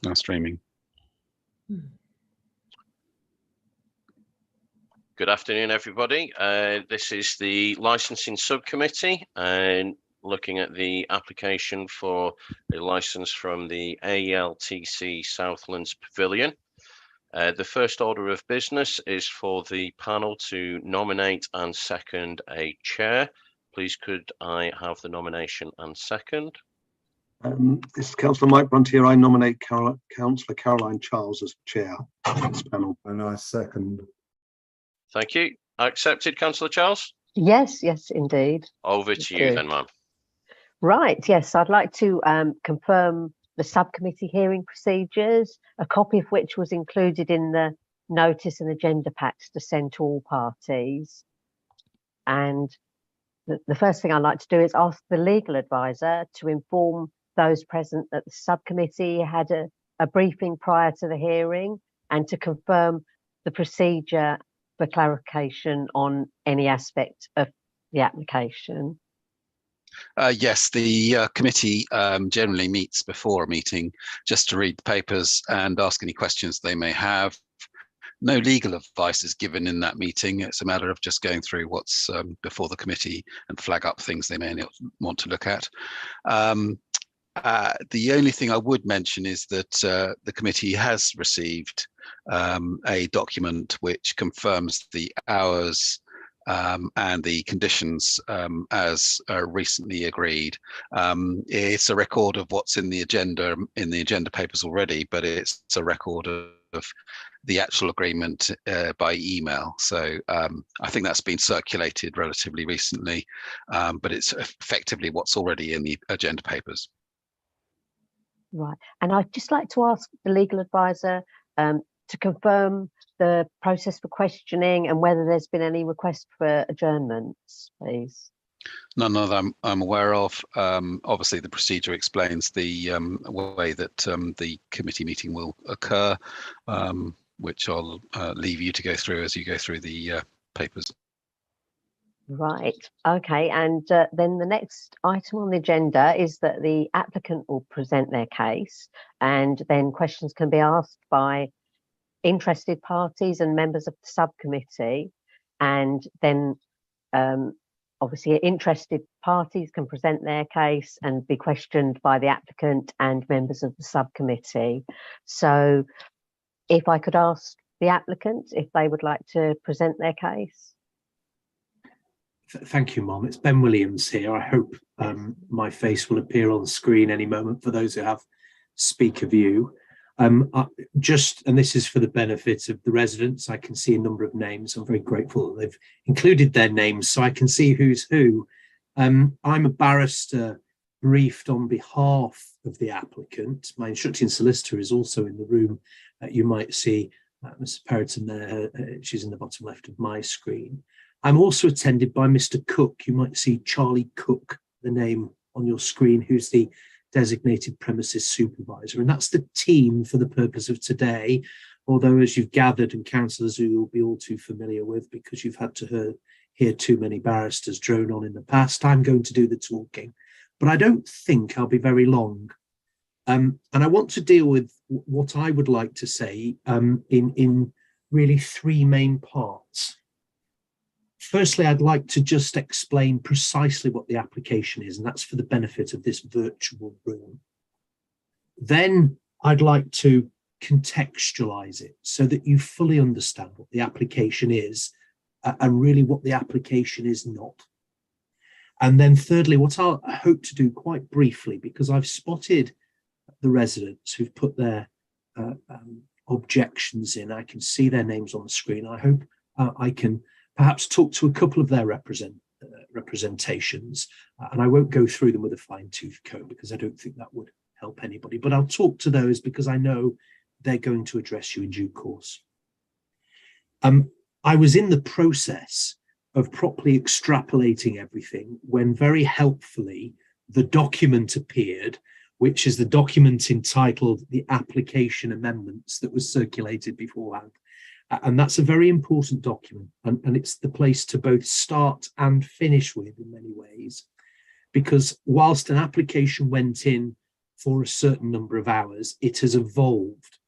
Now streaming. Good afternoon, everybody. This is the licensing subcommittee and looking at the application for a license from the AELTC Southlands Pavilion. The first order of business is for the panel to nominate and second a chair. Please could I have the nomination and second? This is Councillor Mike Brunt here. I nominate Councillor Caroline Charles as chair of this panel. And I second. Thank you. Accepted, Councillor Charles? Yes, indeed. Over to you then, ma'am. Right, yes, I'd like to confirm the subcommittee hearing procedures, a copy of which was included in the notice and agenda packs to send to all parties. And the first thing I'd like to do is ask the legal advisor to inform those present that the subcommittee had a briefing prior to the hearing and to confirm the procedure for clarification on any aspect of the application. Yes, the committee generally meets before a meeting just to read the papers and ask any questions they may have. No legal advice is given in that meeting. It's a matter of just going through what's before the committee and flag up things they may not want to look at. The only thing I would mention is that the committee has received a document which confirms the hours and the conditions as recently agreed. It's a record of what's in the agenda papers already, but it's a record of the actual agreement by email. So I think that's been circulated relatively recently, but it's effectively what's already in the agenda papers. Right, and I'd just like to ask the legal advisor to confirm the process for questioning and whether there's been any request for adjournments, please. None that I'm aware of. Obviously, the procedure explains the way that the committee meeting will occur, which I'll leave you to go through as you go through the papers. Right, okay, and then the next item on the agenda is that the applicant will present their case, and then questions can be asked by interested parties and members of the subcommittee, and then obviously interested parties can present their case and be questioned by the applicant and members of the subcommittee. So if I could ask the applicant if they would like to present their case. Thank you, Mom. It's Ben Williams here. I hope my face will appear on the screen any moment for those who have speaker view. And this is for the benefit of the residents. I can see a number of names. I'm very grateful that they've included their names so I can see who's who. I'm a barrister briefed on behalf of the applicant. My instructing solicitor is also in the room. You might see Mrs. Perriton there. She's in the bottom left of my screen. I'm also attended by Mr. Cook. You might see Charlie Cook, the name on your screen, who's the designated premises supervisor. And that's the team for the purpose of today. Although, as you've gathered, and councillors who you'll be all too familiar with because you've had to hear too many barristers drone on in the past, I'm going to do the talking. But I don't think I'll be very long. And I want to deal with what I would like to say in really three main parts. Firstly, I'd like to just explain precisely what the application is, and that's for the benefit of this virtual room. Then I'd like to contextualize it so that you fully understand what the application is and really what the application is not. And then thirdly, what I hope to do quite briefly, because I've spotted the residents who've put their objections in. I can see their names on the screen. I hope I can perhaps talk to a couple of their representations, and I won't go through them with a fine-tooth comb because I don't think that would help anybody, but I'll talk to those because I know they're going to address you in due course. I was in the process of properly extrapolating everything when very helpfully the document appeared, which is the document entitled the application amendments that was circulated beforehand. And that's a very important document, and it's the place to both start and finish with in many ways, because whilst an application went in for a certain number of hours, it has evolved.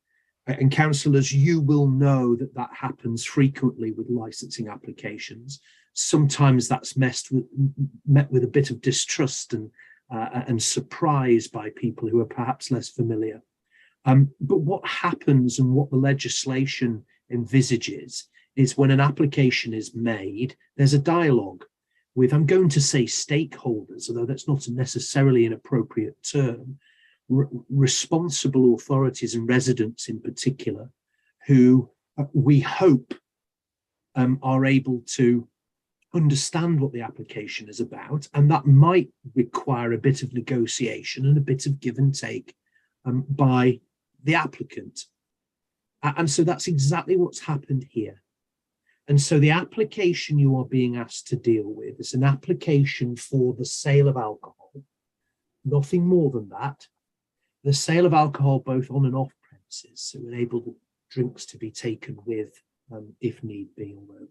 And councillors, you will know that that happens frequently with licensing applications. Sometimes that's met with a bit of distrust and surprise by people who are perhaps less familiar. But what happens and what the legislation envisages is when an application is made, there's a dialogue with, I'm going to say stakeholders, although that's not necessarily an appropriate term, responsible authorities and residents in particular, who we hope are able to understand what the application is about, and that might require a bit of negotiation and a bit of give and take by the applicant. And so that's exactly what's happened here. And so the application you are being asked to deal with is an application for the sale of alcohol, nothing more than that. The sale of alcohol both on and off premises, so enable the drinks to be taken with, if need be, although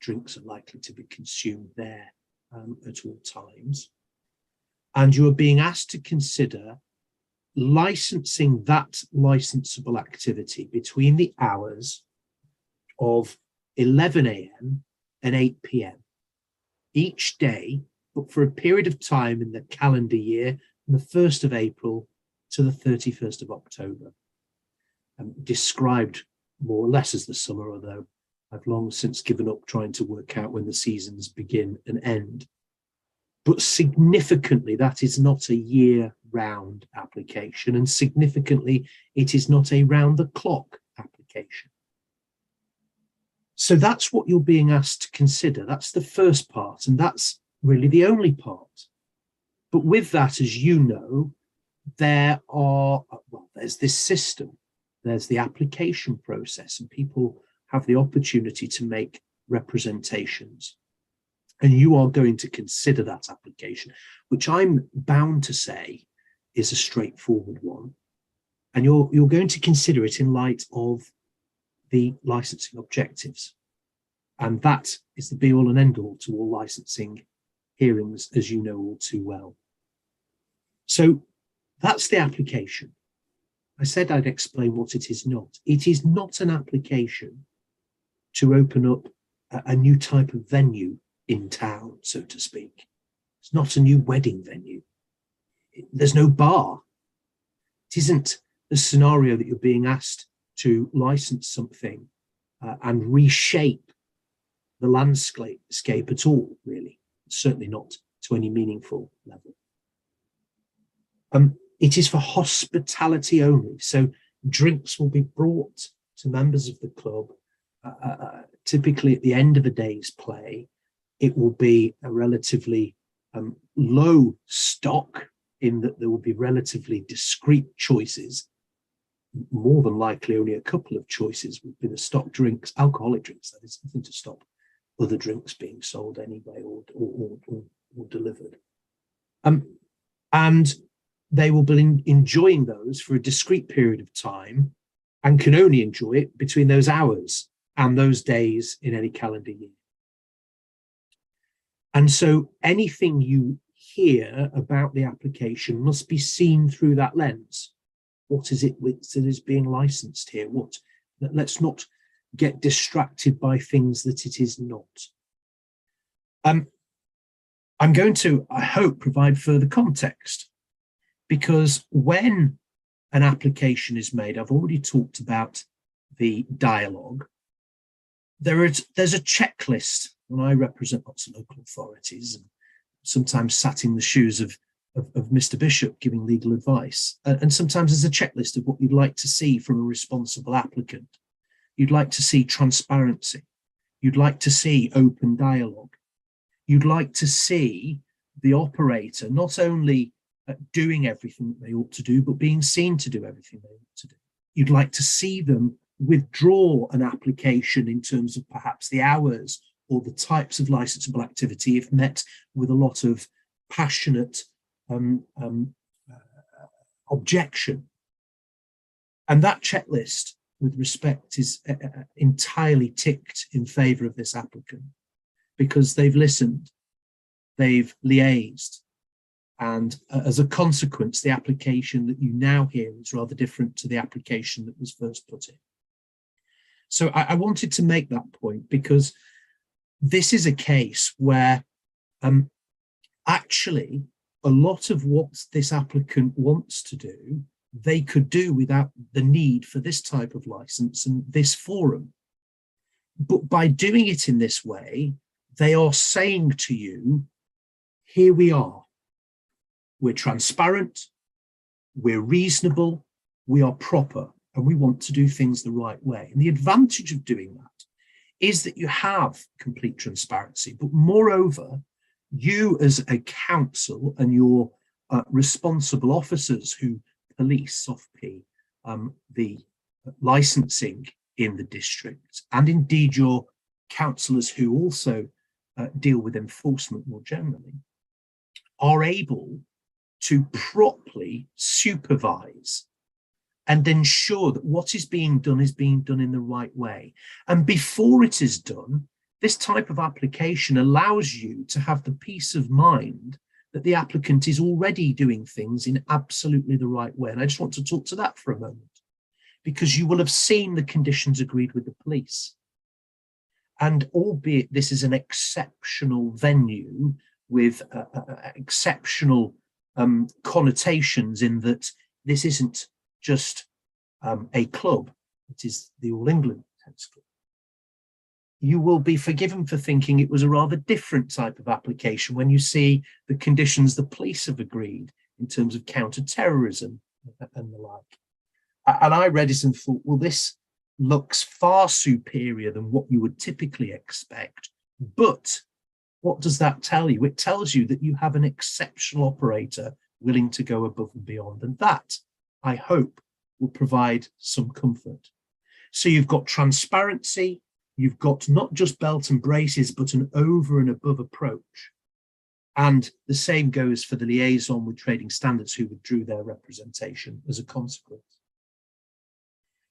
drinks are likely to be consumed there at all times. And you are being asked to consider licensing that licensable activity between the hours of 11 a.m. and 8 p.m. each day, but for a period of time in the calendar year, from the 1st of April to the 31st of October, described more or less as the summer, although I've long since given up trying to work out when the seasons begin and end. But significantly, that is not a year-round application, and significantly, it is not a round-the-clock application. So that's what you're being asked to consider. That's the first part, and that's really the only part. But with that, as you know, there's this system, there's the application process, and people have the opportunity to make representations. And you are going to consider that application, which I'm bound to say is a straightforward one. And you're going to consider it in light of the licensing objectives. And that is the be all and end all to all licensing hearings, as you know all too well. So that's the application. I said I'd explain what it is not. It is not an application to open up a new type of venue in town, so to speak. It's not a new wedding venue. There's no bar. It isn't the scenario that you're being asked to license something and reshape the landscape at all, really. Certainly not to any meaningful level. It is for hospitality only. So drinks will be brought to members of the club, typically at the end of a day's play. It will be a relatively low stock, in that there will be relatively discrete choices. More than likely only a couple of choices would be the stock drinks, alcoholic drinks, that is, nothing to stop other drinks being sold anyway or delivered. And they will be enjoying those for a discrete period of time and can only enjoy it between those hours and those days in any calendar year. And so anything you hear about the application must be seen through that lens. What is it that is being licensed here? Let's not get distracted by things that it is not. I'm going to, I hope, provide further context, because when an application is made, I've already talked about the dialogue. There's a checklist, and I represent lots of local authorities, and sometimes sat in the shoes of Mr. Bishop giving legal advice. And sometimes there's a checklist of what you'd like to see from a responsible applicant. You'd like to see transparency. You'd like to see open dialogue. You'd like to see the operator not only doing everything that they ought to do, but being seen to do everything they ought to do. You'd like to see them withdraw an application in terms of perhaps the hours or the types of licensable activity if met with a lot of passionate objection. And that checklist, with respect, is entirely ticked in favour of this applicant, because they've listened, they've liaised, And as a consequence, the application that you now hear is rather different to the application that was first put in. So I wanted to make that point because this is a case where actually a lot of what this applicant wants to do, they could do without the need for this type of license and this forum. But by doing it in this way, they are saying to you, here we are. We're transparent, we're reasonable, we are proper, and we want to do things the right way. And the advantage of doing that is that you have complete transparency, but moreover, you as a council and your responsible officers who police soft-P, the licensing in the district, and indeed your councillors who also deal with enforcement more generally, are able to properly supervise and ensure that what is being done in the right way. And before it is done, this type of application allows you to have the peace of mind that the applicant is already doing things in absolutely the right way. And I just want to talk to that for a moment, because you will have seen the conditions agreed with the police. And albeit this is an exceptional venue with exceptional connotations in that this isn't just a club, it is the All England Tennis Club. You will be forgiven for thinking it was a rather different type of application when you see the conditions the police have agreed in terms of counter-terrorism and the like. And I read it and thought, well, this looks far superior than what you would typically expect. But what does that tell you? It tells you that you have an exceptional operator willing to go above and beyond. And that, I hope, will provide some comfort. So you've got transparency, you've got not just belt and braces, but an over and above approach. And the same goes for the liaison with trading standards who withdrew their representation as a consequence.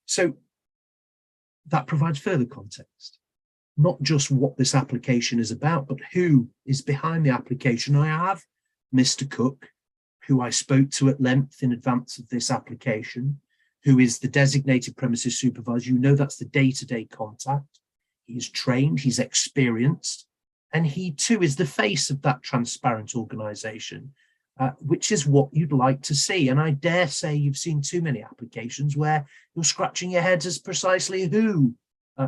So that provides further context, not just what this application is about, but who is behind the application. I have Mr. Cook, who I spoke to at length in advance of this application, who is the designated premises supervisor. You know, that's the day-to-day contact. He's trained, he's experienced, and he too is the face of that transparent organisation, which is what you'd like to see. And I dare say you've seen too many applications where you're scratching your heads as precisely who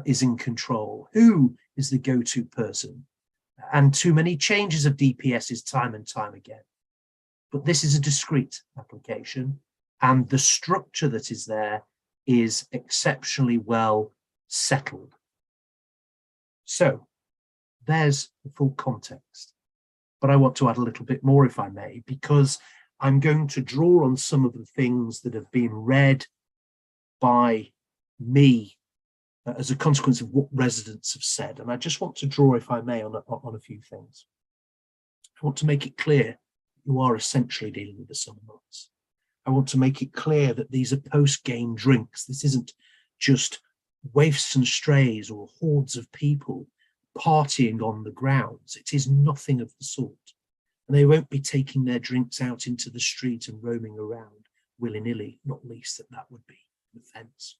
is in control, who is the go-to person, and too many changes of DPSs time and time again. But this is a discrete application, and the structure that is there is exceptionally well settled. So there's the full context. But I want to add a little bit more, if I may, because I'm going to draw on some of the things that have been read by me as a consequence of what residents have said. And I just want to draw, if I may, on a few things. I want to make it clear you are essentially dealing with the summer months. I want to make it clear that these are post-game drinks. This isn't just waifs and strays or hordes of people partying on the grounds. It is nothing of the sort. And they won't be taking their drinks out into the street and roaming around willy-nilly, not least that would be an offence.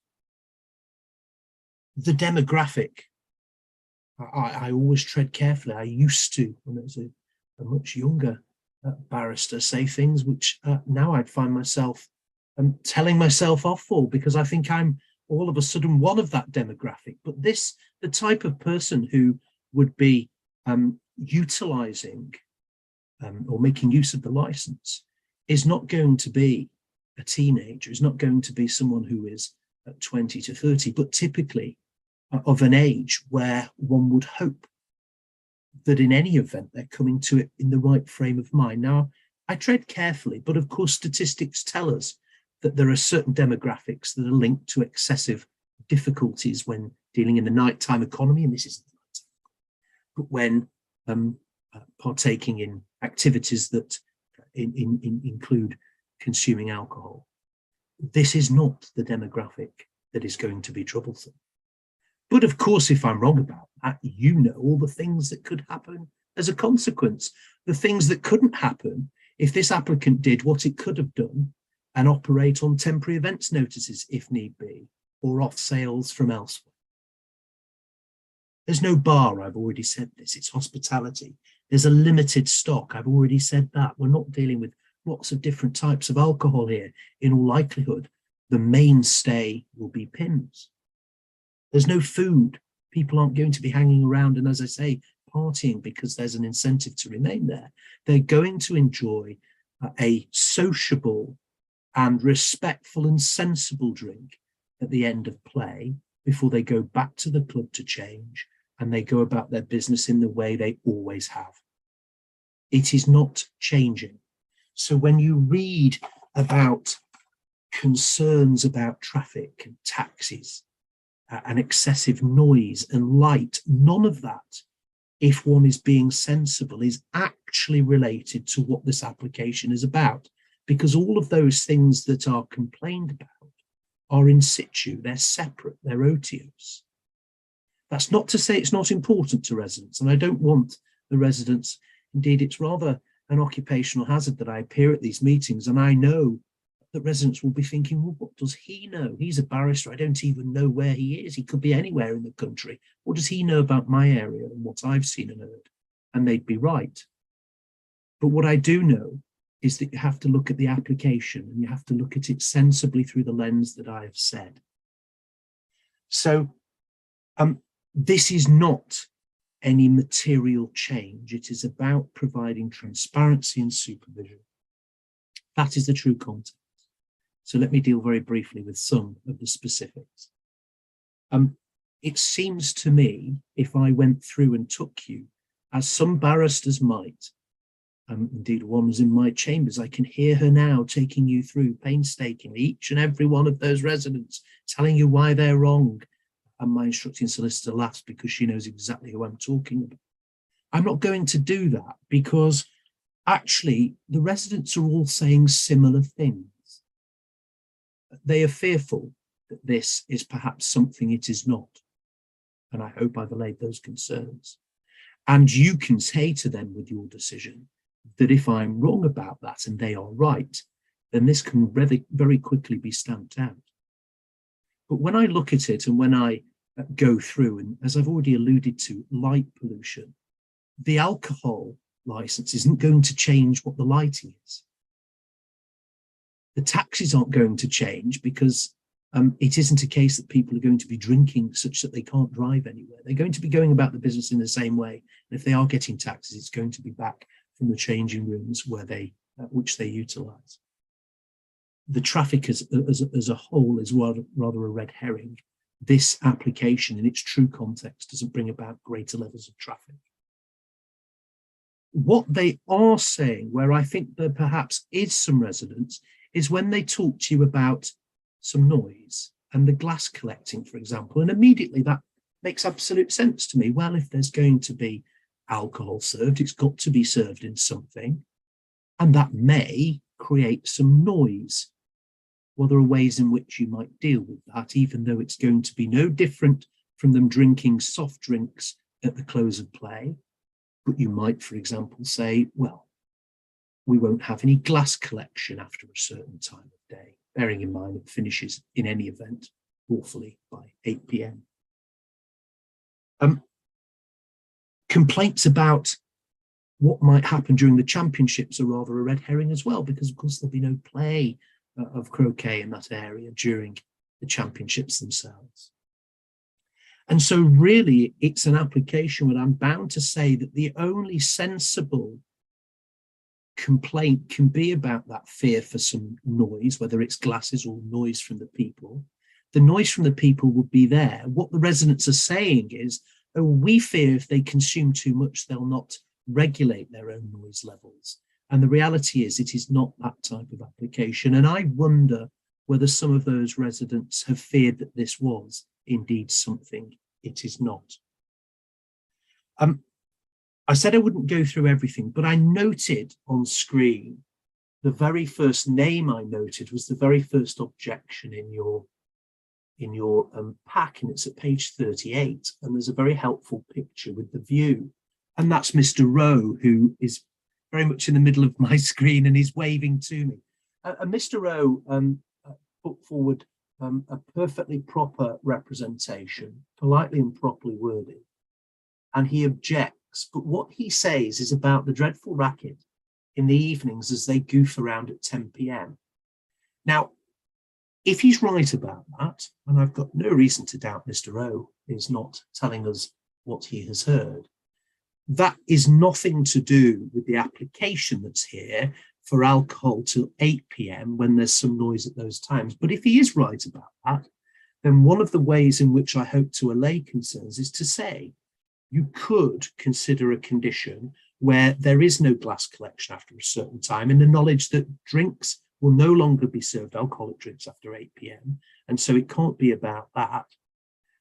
The demographic, I always tread carefully. I used to, when I was a much younger barrister, say things which now I'd find myself telling myself off for, because I think I'm all of a sudden one of that demographic. But this, the type of person who would be utilising or making use of the licence is not going to be a teenager, is not going to be someone who is 20 to 30, but typically of an age where one would hope that in any event they're coming to it in the right frame of mind. Now, I tread carefully, but of course statistics tell us that there are certain demographics that are linked to excessive difficulties when dealing in the nighttime economy, and this isn't nighttime, but when partaking in activities that include consuming alcohol. This is not the demographic that is going to be troublesome. But of course, if I'm wrong about that, you know all the things that could happen as a consequence. The things that couldn't happen if this applicant did what it could have done and operate on temporary events notices if need be, or off sales from elsewhere. There's no bar, I've already said this, it's hospitality. There's a limited stock, I've already said that. We're not dealing with lots of different types of alcohol here. In all likelihood, the mainstay will be pins. There's no food. People aren't going to be hanging around and, as I say, partying because there's an incentive to remain there. They're going to enjoy a sociable and respectful and sensible drink at the end of play before they go back to the club to change, and they go about their business in the way they always have. It is not changing. So when you read about concerns about traffic and taxis and excessive noise and light, none of that, if one is being sensible, is actually related to what this application is about, because all of those things that are complained about are in situ, they're separate, they're otiose. That's not to say it's not important to residents, and I don't want the residents, indeed it's rather an occupational hazard that I appear at these meetings, and I know that residents will be thinking, well, what does he know? He's a barrister, I don't even know where he is. He could be anywhere in the country. What does he know about my area and what I've seen and heard? And they'd be right. But what I do know is that you have to look at the application and you have to look at it sensibly through the lens that I have said. So this is not any material change. It is about providing transparency and supervision. That is the true context. So let me deal very briefly with some of the specifics. It seems to me, if I went through and took you, as some barristers might, indeed one was in my chambers, I can hear her now taking you through painstakingly each and every one of those residents, telling you why they're wrong. And my instructing solicitor laughs because she knows exactly who I'm talking about. I'm not going to do that because actually the residents are all saying similar things. They are fearful that this is perhaps something it is not. And I hope I've allayed those concerns. And you can say to them with your decision that if I'm wrong about that and they are right, then this can very quickly be stamped out. But when I look at it and when I go through, and as I've already alluded to, light pollution, the alcohol license isn't going to change what the lighting is. The taxis aren't going to change because it isn't a case that people are going to be drinking such that they can't drive anywhere. They're going to be going about the business in the same way. And if they are getting taxis, it's going to be back from the changing rooms where which they utilize. The traffic as a whole is rather a red herring. This application in its true context doesn't bring about greater levels of traffic. What they are saying, where I think there perhaps is some resonance, is when they talk to you about some noise and the glass collecting, for example, and immediately that makes absolute sense to me. Well, if there's going to be alcohol served, it's got to be served in something, and that may create some noise. Well, there are ways in which you might deal with that, even though it's going to be no different from them drinking soft drinks at the close of play. But you might, for example, say, well, we won't have any glass collection after a certain time of day, bearing in mind it finishes in any event lawfully by 8 p.m. Complaints about what might happen during the championships are rather a red herring as well, because of course there'll be no play of croquet in that area during the championships themselves. And so really it's an application where I'm bound to say that the only sensible complaint can be about that fear for some noise, whether it's glasses or noise from the people. The noise from the people would be there. What the residents are saying is, oh, we fear if they consume too much, they'll not regulate their own noise levels. And the reality is it is not that type of application. And I wonder whether some of those residents have feared that this was indeed something it is not. I said I wouldn't go through everything, but I noted on screen the very first name I noted was the very first objection in your pack, and it's at page 38, and there's a very helpful picture with the view, and that's Mr. Rowe, who is very much in the middle of my screen and he's waving to me. And Mr. Rowe put forward a perfectly proper representation, politely and properly worded, and he objects. But what he says is about the dreadful racket in the evenings as they goof around at 10 p.m. Now, if he's right about that, and I've got no reason to doubt Mr. Rowe is not telling us what he has heard, that is nothing to do with the application that's here for alcohol till 8 p.m. when there's some noise at those times. But if he is right about that, then one of the ways in which I hope to allay concerns is to say you could consider a condition where there is no glass collection after a certain time, in the knowledge that drinks will no longer be served, alcoholic drinks, after 8 p.m. And so it can't be about that.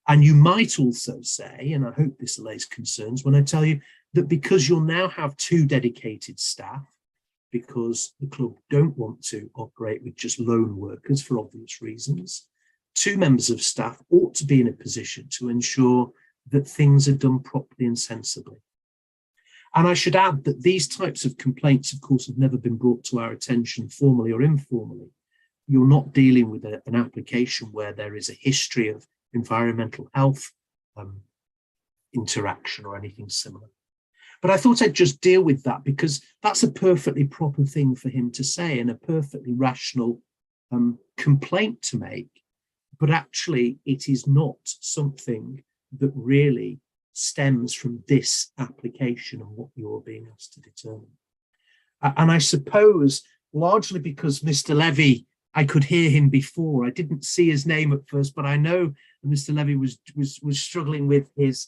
And you might also say, and I hope this allays concerns when I tell you that because you'll now have 2 dedicated staff, because the club don't want to operate with just lone workers for obvious reasons, 2 members of staff ought to be in a position to ensure that things are done properly and sensibly. And I should add that these types of complaints, of course, have never been brought to our attention formally or informally. You're not dealing with an application where there is a history of environmental health interaction or anything similar. But I thought I'd just deal with that because that's a perfectly proper thing for him to say and a perfectly rational complaint to make. But actually, it is not something that really stems from this application and what you're being asked to determine. And I suppose largely because Mr. Levy, I could hear him before. I didn't see his name at first, but I know Mr. Levy was struggling with his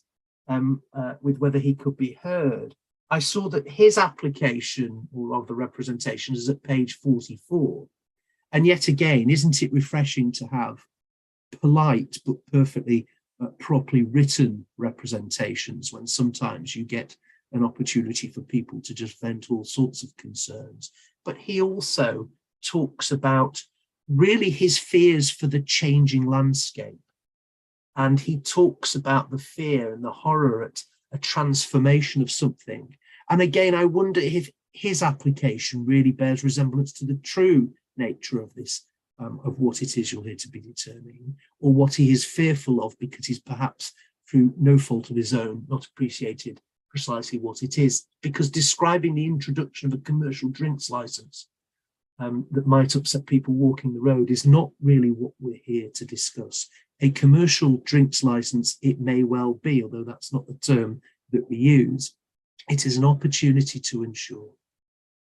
with whether he could be heard. I saw that his application, or of the representation, is at page 44. And yet again, isn't it refreshing to have polite but perfectly properly written representations when sometimes you get an opportunity for people to just vent all sorts of concerns. But he also talks about really his fears for the changing landscape. And he talks about the fear and the horror at a transformation of something. And again, I wonder if his application really bears resemblance to the true nature of this, of what it is you're here to be determining, or what he is fearful of because he's perhaps, through no fault of his own, not appreciated precisely what it is, because describing the introduction of a commercial drinks license that might upset people walking the road is not really what we're here to discuss. A commercial drinks license, it may well be, although that's not the term that we use, it is an opportunity to ensure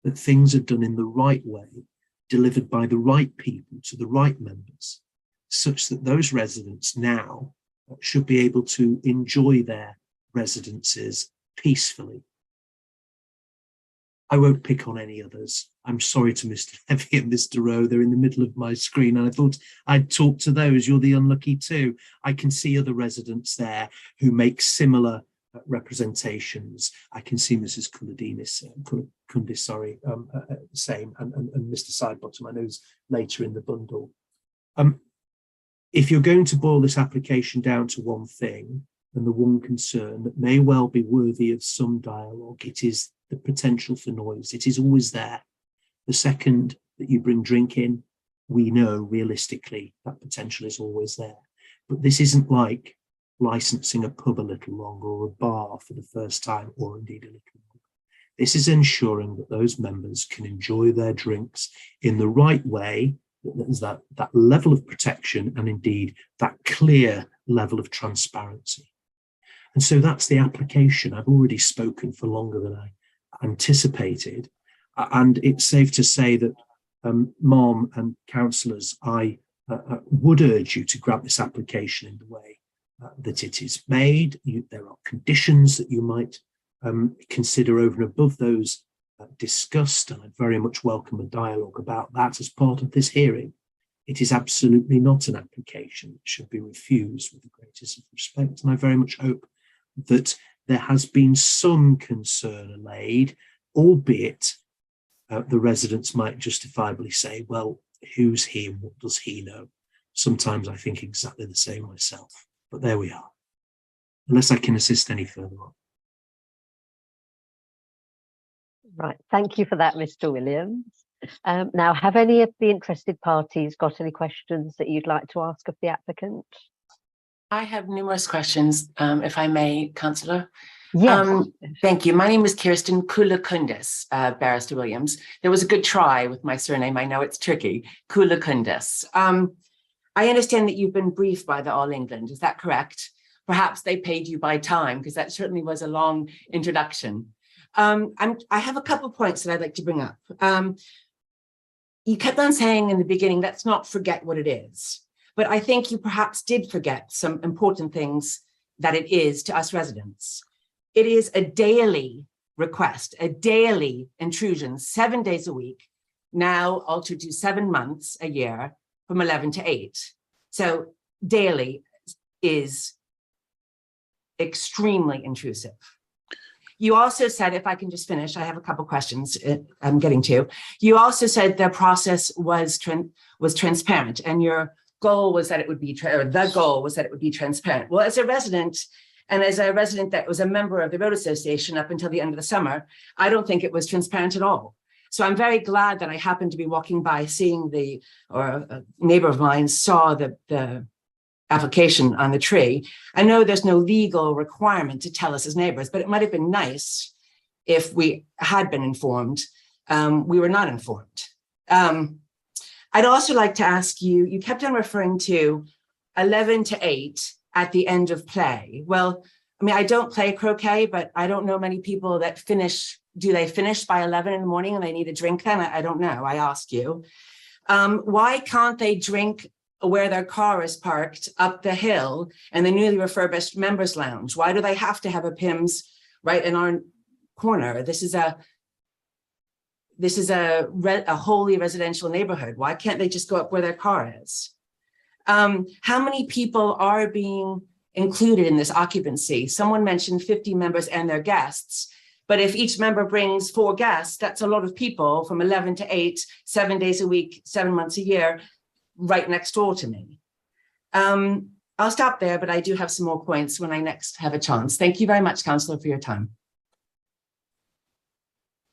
that things are done in the right way, delivered by the right people to the right members, such that those residents now should be able to enjoy their residences peacefully. I won't pick on any others. I'm sorry to Mr. Levy and Mr. Rowe. They're in the middle of my screen, and I thought I'd talk to those. You're the unlucky two. I can see other residents there who make similar representations. I can see Mrs. Kundis, same, and Mr. Sidebottom, I know is later in the bundle. If you're going to boil this application down to one thing, and the one concern that may well be worthy of some dialogue, it is the potential for noise. It is always there. The second that you bring drink in, we know realistically that potential is always there. But this isn't like licensing a pub a little longer or a bar for the first time, or indeed a little longer. This is ensuring that those members can enjoy their drinks in the right way, that there's that level of protection and indeed that clear level of transparency. And so that's the application. I've already spoken for longer than I anticipated. And it's safe to say that Mom and councillors, I would urge you to grab this application in the way that it is made. There are conditions that you might consider over and above those discussed, and I very much welcome a dialogue about that as part of this hearing. It is absolutely not an application that should be refused with the greatest of respect, and I very much hope that there has been some concern allayed, albeit the residents might justifiably say, well, who's he and what does he know? Sometimes I think exactly the same myself, but there we are. Unless I can assist any further on. Right, thank you for that, Mr. Williams. Now, have any of the interested parties got any questions that you'd like to ask of the applicant? I have numerous questions, if I may, Councillor. Yes. Thank you. My name is Kirsten Koulakundis, Barrister Williams. There was a good try with my surname. I know it's tricky. Koulakundis. I understand that you've been briefed by the All England. Is that correct? Perhaps they paid you by time, because that certainly was a long introduction. I have a couple of points that I'd like to bring up. You kept on saying in the beginning, let's not forget what it is. But I think you perhaps did forget some important things that it is to us residents. It is a daily request, a daily intrusion, 7 days a week, now altered to 7 months a year from 11 to 8. So daily is extremely intrusive. You also said, if I can just finish, I have a couple questions I'm getting to. You also said the process was transparent, and your goal was that it would be, the goal was that it would be transparent. Well, as a resident, and as a resident that was a member of the Road Association up until the end of the summer, I don't think it was transparent at all. So I'm very glad that I happened to be walking by, seeing a neighbor of mine saw the application on the tree. I know there's no legal requirement to tell us as neighbors, but it might have been nice if we had been informed. We were not informed. I'd also like to ask you, you kept on referring to 11 to 8 at the end of play. Well, I mean, I don't play croquet, but I don't know many people that finish. Do they finish by 11 in the morning and they need a drink then? I don't know. I ask you. Why can't they drink where their car is parked up the hill in the newly refurbished members lounge? Why do they have to have a PIMS right in our corner? This is a wholly residential neighborhood. Why can't they just go up where their car is? How many people are being included in this occupancy? Someone mentioned 50 members and their guests, but if each member brings 4 guests, that's a lot of people from 11 to 8, 7 days a week, 7 months a year, right next door to me. I'll stop there, but I do have some more points when I next have a chance. Thank you very much, Councillor, for your time.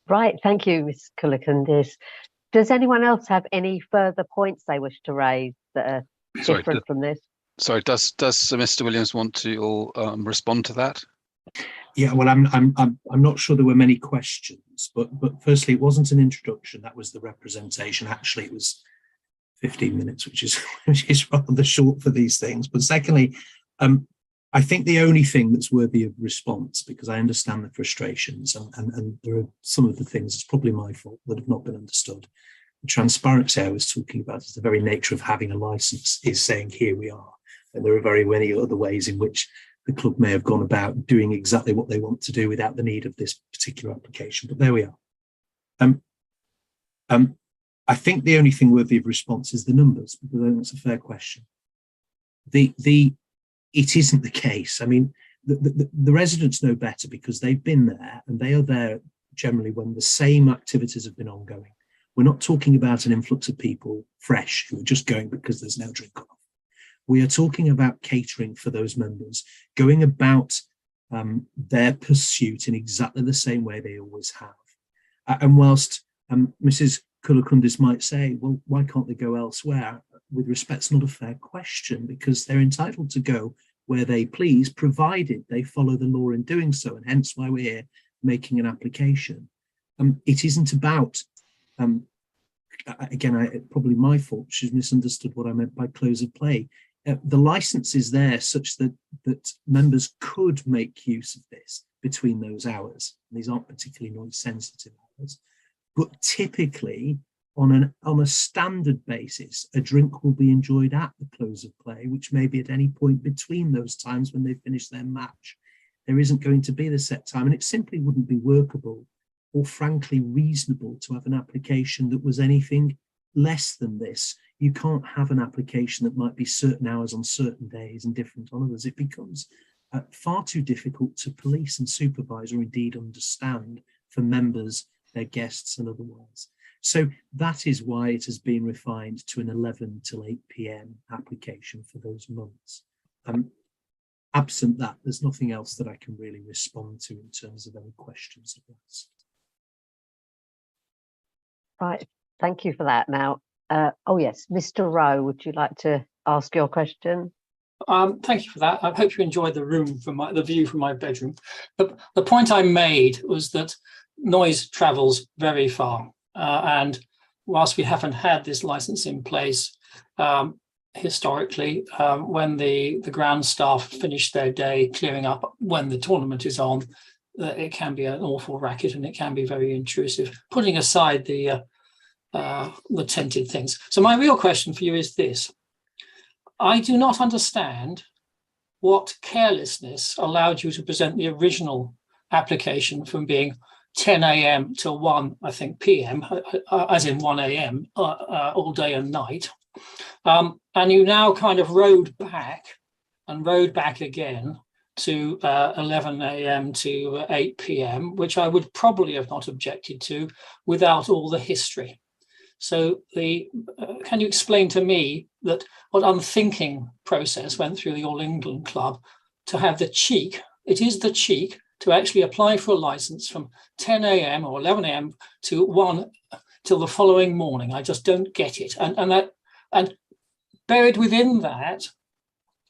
Right, thank you, Ms. Koulakundis. Does anyone else have any further points they wish to raise that are different from this? Sorry, does Mr. Williams want to respond to that? Yeah, well, I'm not sure there were many questions, but firstly, it wasn't an introduction. That was the representation. Actually, it was 15 minutes, which is rather short for these things. But secondly, I think the only thing that's worthy of response, because I understand the frustrations and there are some of the things, it's probably my fault, that have not been understood. The transparency I was talking about is the very nature of having a license, is saying here we are. And there are very many other ways in which the club may have gone about doing exactly what they want to do without the need of this particular application. But there we are. I think the only thing worthy of response is the numbers, because I think that's a fair question. It isn't the case. I mean, the residents know better because they've been there, and they are there generally when the same activities have been ongoing. We're not talking about an influx of people fresh who are just going because there's no drink on offer. We are talking about catering for those members, going about their pursuit in exactly the same way they always have. And whilst Mrs. Koulakundis might say, well, why can't they go elsewhere? With respect, it's not a fair question, because they're entitled to go where they please, provided they follow the law in doing so, and hence why we're here making an application. It isn't about, again, probably my fault, she's misunderstood what I meant by close of play. The license is there such that members could make use of this between those hours. These aren't particularly noise sensitive hours, but typically on a standard basis, a drink will be enjoyed at the close of play, which may be at any point between those times when they finish their match. There isn't going to be the set time, and it simply wouldn't be workable or frankly reasonable to have an application that was anything less than this. You can't have an application that might be certain hours on certain days and different on others. It becomes far too difficult to police and supervise, or indeed understand, for members, their guests and otherwise. So that is why it has been refined to an 11 till 8 p.m. application for those months. Absent that, there's nothing else that I can really respond to in terms of any questions of that. Right, thank you for that. Now, oh yes, Mr. Rowe, would you like to ask your question? Thank you for that. I hope you enjoyed the room from the view from my bedroom. The point I made was that noise travels very far, and whilst we haven't had this license in place historically, when the ground staff finish their day clearing up when the tournament is on, it can be an awful racket and it can be very intrusive. Putting aside the tented things. So my real question for you is this. I do not understand what carelessness allowed you to present the original application from being 10 a.m. to 1, I think, p.m., as in 1 a.m., all day and night. And you now kind of rode back again to 11 a.m. to 8 p.m., which I would probably have not objected to without all the history. So can you explain to me that what unthinking process went through the All England Club to have the cheek, it is the cheek, to actually apply for a license from 10 a.m. or 11 a.m. to 1 till the following morning? I just don't get it. And buried within that,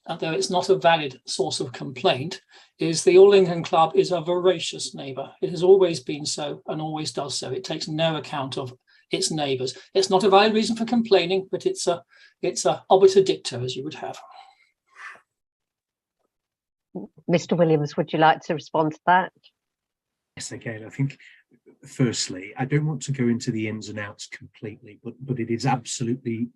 although it's not a valid source of complaint, is the All England Club is a voracious neighbour. It has always been so and always does so. It takes no account of its neighbours. It's not a valid reason for complaining, but it's a obiter dicta, as you would have. Mr. Williams, would you like to respond to that? Yes, again, I think firstly, I don't want to go into the ins and outs completely, but it is absolutely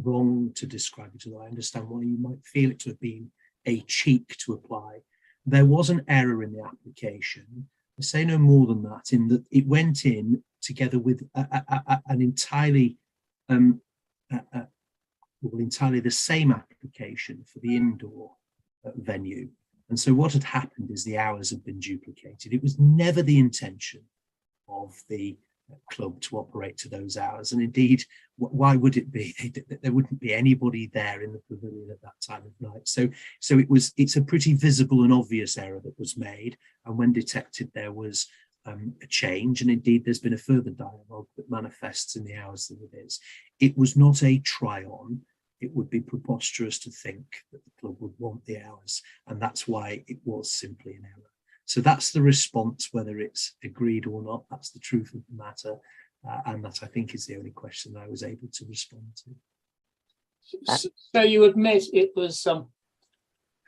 wrong to describe it, although I understand why you might feel it to have been a cheek to apply. There was an error in the application. I say no more than that, in that it went in together with an entirely entirely the same application for the indoor venue. And so what had happened is the hours had been duplicated. It was never the intention of the club to operate to those hours. And indeed, why would it be? There wouldn't be anybody there in the pavilion at that time of night. So it's a pretty visible and obvious error that was made. And when detected, there was a change. And indeed, there's been a further dialogue that manifests in the hours that it is. It was not a try-on. It would be preposterous to think that the club would want the hours. And that's why it was simply an error. So that's the response, whether it's agreed or not. That's the truth of the matter. And that, I think, is the only question I was able to respond to. So you admit it was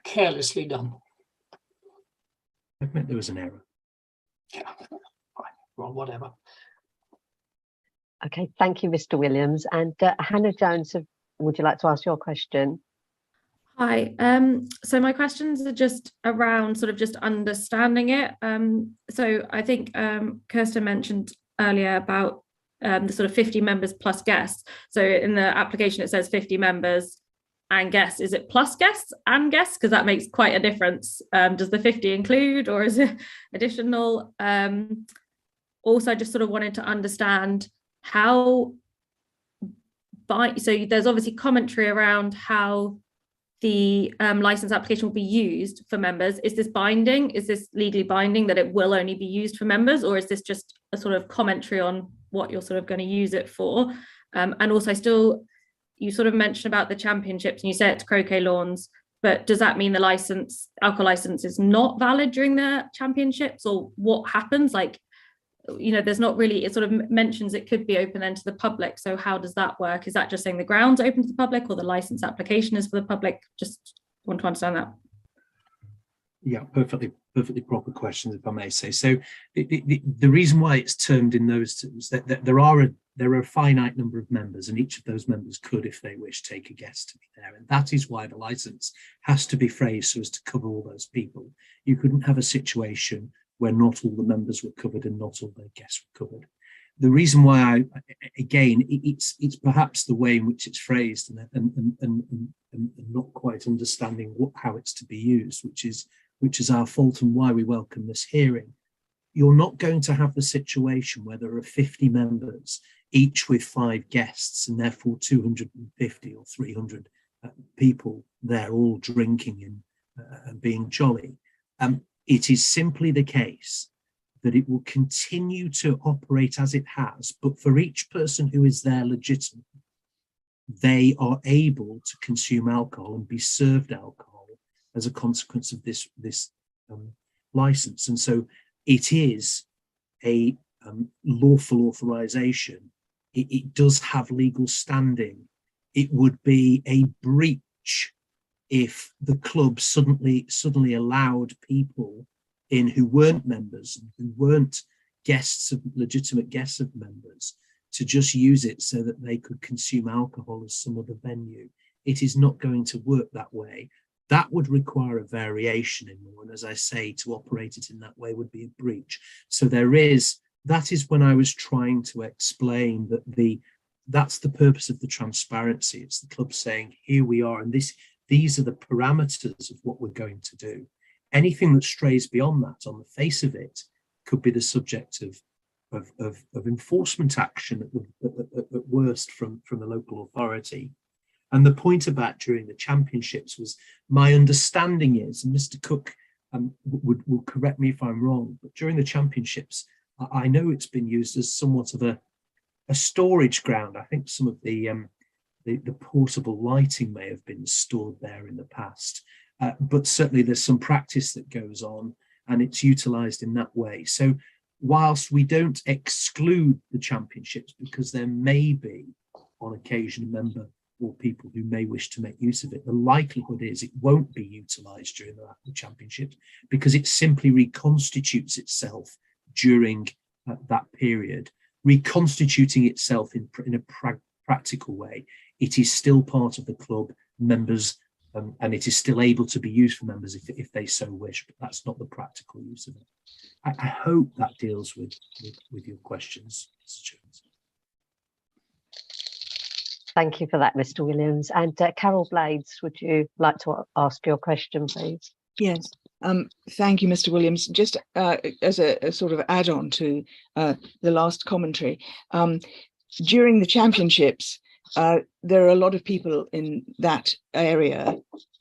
carelessly done? I admit there was an error. Yeah, fine. Well, whatever. Okay, thank you, Mr. Williams. And Hannah Jones, would you like to ask your question? Hi, so my questions are just around sort of just understanding it. So I think Kirsten mentioned earlier about the sort of 50 members plus guests. So in the application, it says 50 members and guests. Is it plus guests and guests? Because that makes quite a difference. Does the 50 include, or is it additional? Also, I just sort of wanted to understand how, so there's obviously commentary around how the license application will be used for members. Is this binding? Is this legally binding that it will only be used for members, or is this just a sort of commentary on what you're sort of going to use it for? And also, you sort of mentioned about the championships and you said it's croquet lawns, but does that mean the alcohol license is not valid during the championships, or what happens? Like, you know, there's not really, it sort of mentions it could be open then to the public. So how does that work? Is that just saying the ground's open to the public, or the license application is for the public? Just want to understand that. Yeah, perfectly proper questions, if I may say. So the reason why it's termed in those terms, that there are a finite number of members, and each of those members could, if they wish, take a guest to be there. And that is why the license has to be phrased so as to cover all those people. You couldn't have a situation where not all the members were covered and not all their guests were covered. The reason why it's perhaps the way in which it's phrased and not quite understanding how it's to be used, which is our fault and why we welcome this hearing. You're not going to have the situation where there are 50 members, each with 5 guests, and therefore 250 or 300 people there all drinking and being jolly. It is simply the case that it will continue to operate as it has, but for each person who is there legitimately, they are able to consume alcohol and be served alcohol as a consequence of this license. And so it is a lawful authorization. It does have legal standing. It would be a breach if the club suddenly allowed people in who weren't members and who weren't legitimate guests of members to just use it so that they could consume alcohol as some other venue. It is not going to work that way. That would require a variation in law, and as I say, to operate it in that way would be a breach. So that is when I was trying to explain that that's the purpose of the transparency. It's the club saying, here we are, and these are the parameters of what we're going to do. Anything that strays beyond that, on the face of it, could be the subject of enforcement action at worst from the local authority. And the point about during the championships was, my understanding is, and Mr. Cook will correct me if I'm wrong, but during the championships, I know it's been used as somewhat of a storage ground. I think some of the portable lighting may have been stored there in the past, but certainly there's some practice that goes on and it's utilised in that way. So whilst we don't exclude the championships, because there may be on occasion a member or people who may wish to make use of it, the likelihood is it won't be utilised during the championships, because it simply reconstitutes itself during that period, reconstituting itself in a practical way. It is still part of the club, members, and it is still able to be used for members if they so wish, but that's not the practical use of it. I hope that deals with your questions, Mr. Chairman. Thank you for that, Mr. Williams. And Carol Blades, would you like to ask your question, please? Yes. Thank you, Mr. Williams. Just as a sort of add-on to the last commentary, during the championships, there are a lot of people in that area.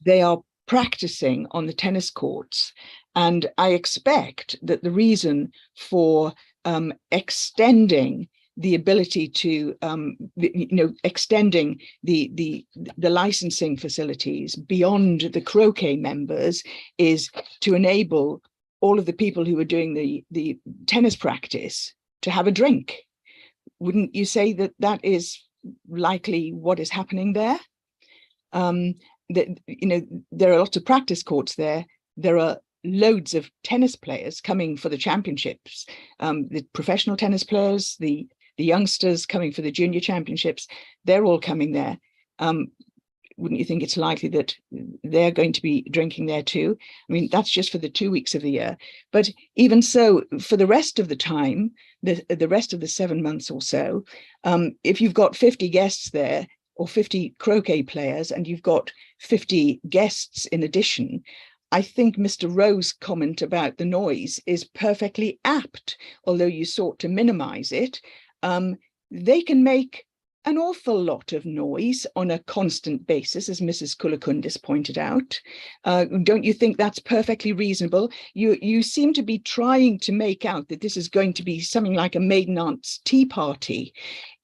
They are practicing on the tennis courts, and I expect that the reason for extending the ability to, extending the licensing facilities beyond the croquet members is to enable all of the people who are doing the tennis practice to have a drink. Wouldn't you say that that is likely what is happening there? There are lots of practice courts there. There are loads of tennis players coming for the championships, the professional tennis players, the youngsters coming for the junior championships, they're all coming there. Wouldn't you think it's likely that they're going to be drinking there too? I mean, that's just for the 2 weeks of the year. But even so, for the rest of the time, the rest of the 7 months or so, if you've got 50 guests there or 50 croquet players and you've got 50 guests in addition, I think Mr. Rowe's comment about the noise is perfectly apt, although you sought to minimize it. They can make an awful lot of noise on a constant basis, as Mrs. Kulakundis pointed out. Don't you think that's perfectly reasonable? You seem to be trying to make out that this is going to be something like a maiden aunt's tea party.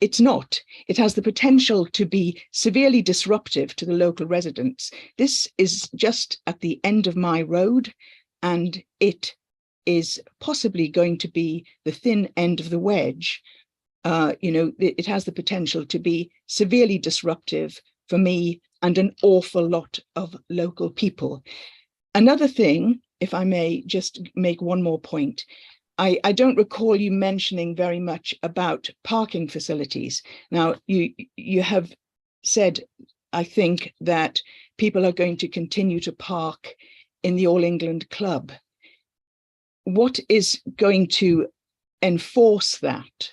It's not. It has the potential to be severely disruptive to the local residents. This is just at the end of my road, and it is possibly going to be the thin end of the wedge. It has the potential to be severely disruptive for me and an awful lot of local people. Another thing, if I may just make one more point, I don't recall you mentioning very much about parking facilities. Now, you have said, I think, that people are going to continue to park in the All England Club. What is going to enforce that?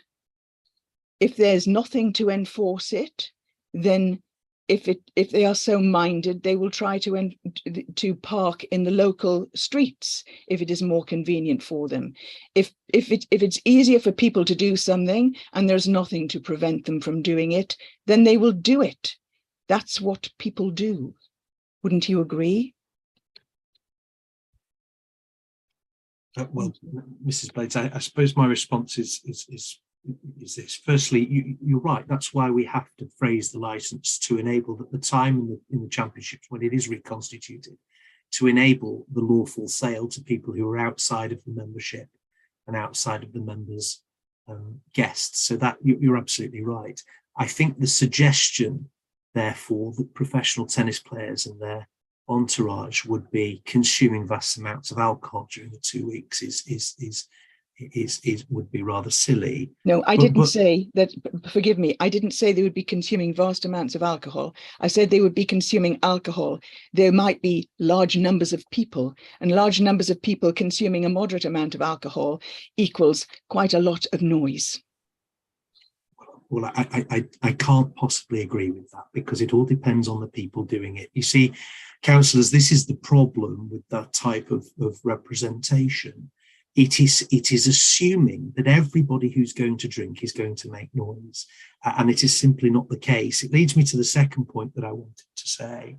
If there's nothing to enforce it, then if they are so minded, they will try to park in the local streets if it is more convenient for them. If it's easier for people to do something and there's nothing to prevent them from doing it, then they will do it. That's what people do. Wouldn't you agree? Well, Mrs. Blades, I suppose my response is this. Firstly, you're right. That's why we have to phrase the license to enable at the time in the championships when it is reconstituted, to enable the lawful sale to people who are outside of the membership and outside of the members' guests. So that you're absolutely right. I think the suggestion, therefore, that professional tennis players and their entourage would be consuming vast amounts of alcohol during the 2 weeks would be rather silly. No, I didn't say that. Forgive me. I didn't say they would be consuming vast amounts of alcohol. I said they would be consuming alcohol. There might be large numbers of people, and large numbers of people consuming a moderate amount of alcohol equals quite a lot of noise. Well, I can't possibly agree with that, because it all depends on the people doing it. You see, councillors, this is the problem with that type of representation. It is assuming that everybody who's going to drink is going to make noise, and it is simply not the case. It leads me to the second point that I wanted to say.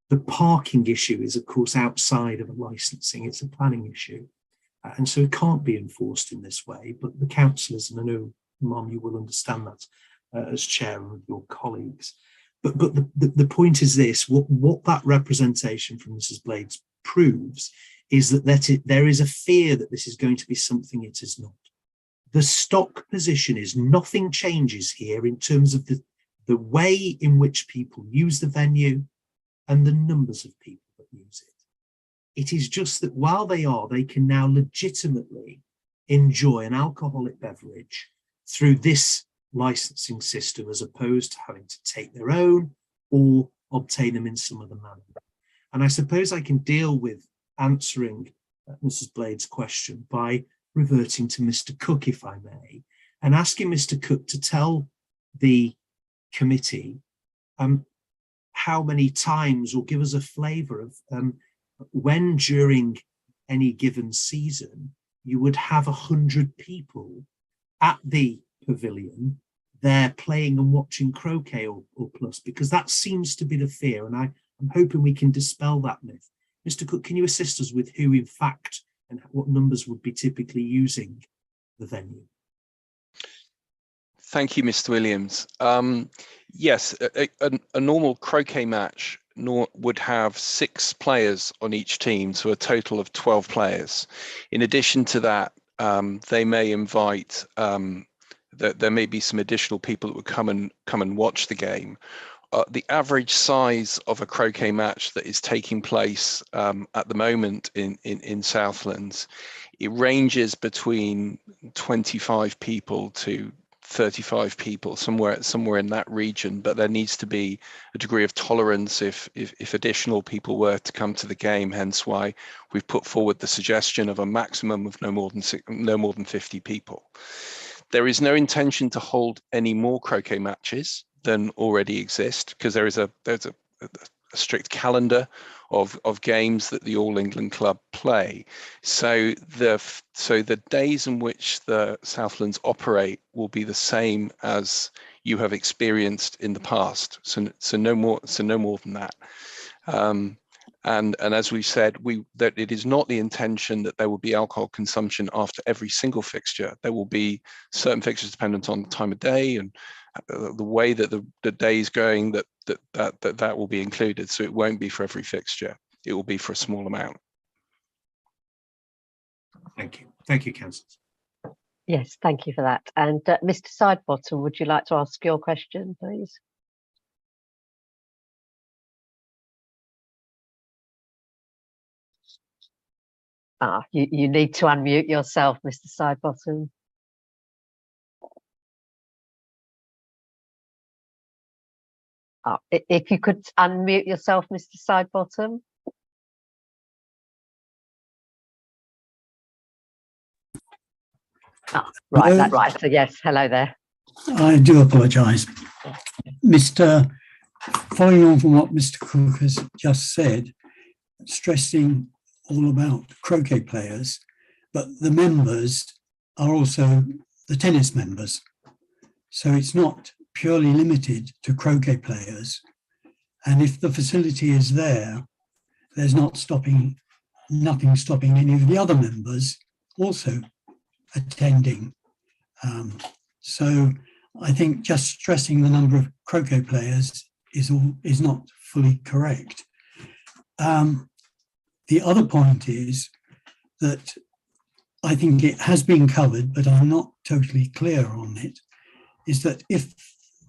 The parking issue is, of course, outside of a licensing. It's a planning issue, and so it can't be enforced in this way. But the councillors, and I know, Mum, you will understand that as chair and with your colleagues. But the point is this: what that representation from Mrs. Blades proves is that there is a fear that this is going to be something it is not. The stock position is nothing changes here in terms of the way in which people use the venue and the numbers of people that use it. It is just that while they can now legitimately enjoy an alcoholic beverage through this licensing system, as opposed to having to take their own or obtain them in some other manner. And I suppose I can deal with answering Mrs. Blades' question by reverting to Mr. Cook, if I may, and asking Mr. Cook to tell the committee how many times, or give us a flavour of when during any given season you would have 100 people at the Pavilion there playing and watching croquet or plus, because that seems to be the fear, and I'm hoping we can dispel that myth. Mr. Cook, can you assist us with who, in fact, and what numbers would be typically using the venue? Thank you, Mr. Williams. Yes, a normal croquet match would have 6 players on each team, so a total of 12 players. In addition to that, they may invite, there may be some additional people that would come and watch the game. The average size of a croquet match that is taking place at the moment in Southlands, it ranges between 25 people to 35 people, somewhere in that region. But there needs to be a degree of tolerance if additional people were to come to the game. Hence why we've put forward the suggestion of a maximum of no more than 50 people. There is no intention to hold any more croquet matches than already exist, because there's a strict calendar of games that the All England Club play. So the days in which the Southlands operate will be the same as you have experienced in the past. So no more than that. And as we said, that it is not the intention that there will be alcohol consumption after every single fixture. There will be certain fixtures dependent on the time of day and the way that the day is going, that will be included. So it won't be for every fixture. It will be for a small amount. Thank you, councillors. Yes, thank you for that. And Mr. Sidebottom, would you like to ask your question, please? You need to unmute yourself, Mr. Sidebottom. If you could unmute yourself, Mr. Sidebottom. Right, that's right. So yes, hello there. I do apologise. Following on from what Mr. Cook has just said, stressing all about croquet players, but the members are also the tennis members. So it's not purely limited to croquet players. And if the facility is there, there's nothing stopping any of the other members also attending. So I think just stressing the number of croquet players is not fully correct. The other point is that I think it has been covered, but I'm not totally clear on it, is that if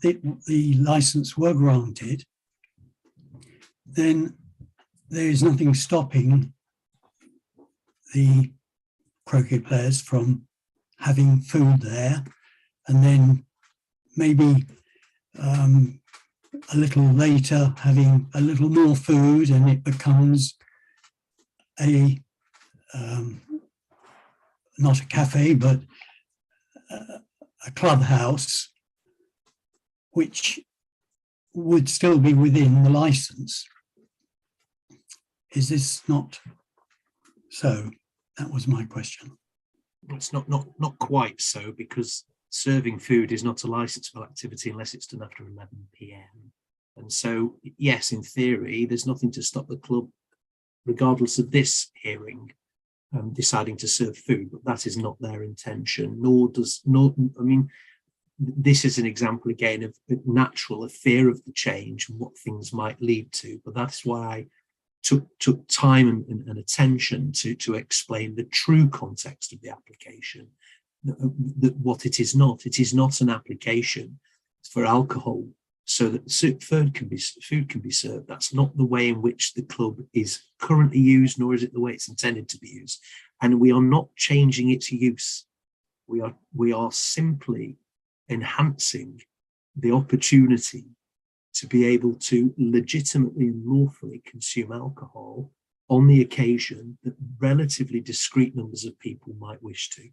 the license were granted, then there is nothing stopping the croquet players from having food there, and then maybe a little later having a little more food, and it becomes a not a cafe, but a clubhouse, which would still be within the license. Is this not so? That was my question. It's not quite so, because serving food is not a licensable activity unless it's done after 11 p.m. And so, yes, in theory, there's nothing to stop the club, regardless of this hearing, deciding to serve food, but that is not their intention, I mean, this is an example again of natural, a fear of the change and what things might lead to, but that's why I took time and attention to explain the true context of the application, that what it is not an application for alcohol so that food can be served. That's not the way in which the club is currently used, nor is it the way it's intended to be used. And we are not changing its use. We are simply enhancing the opportunity to be able to legitimately and lawfully consume alcohol on the occasion that relatively discrete numbers of people might wish to.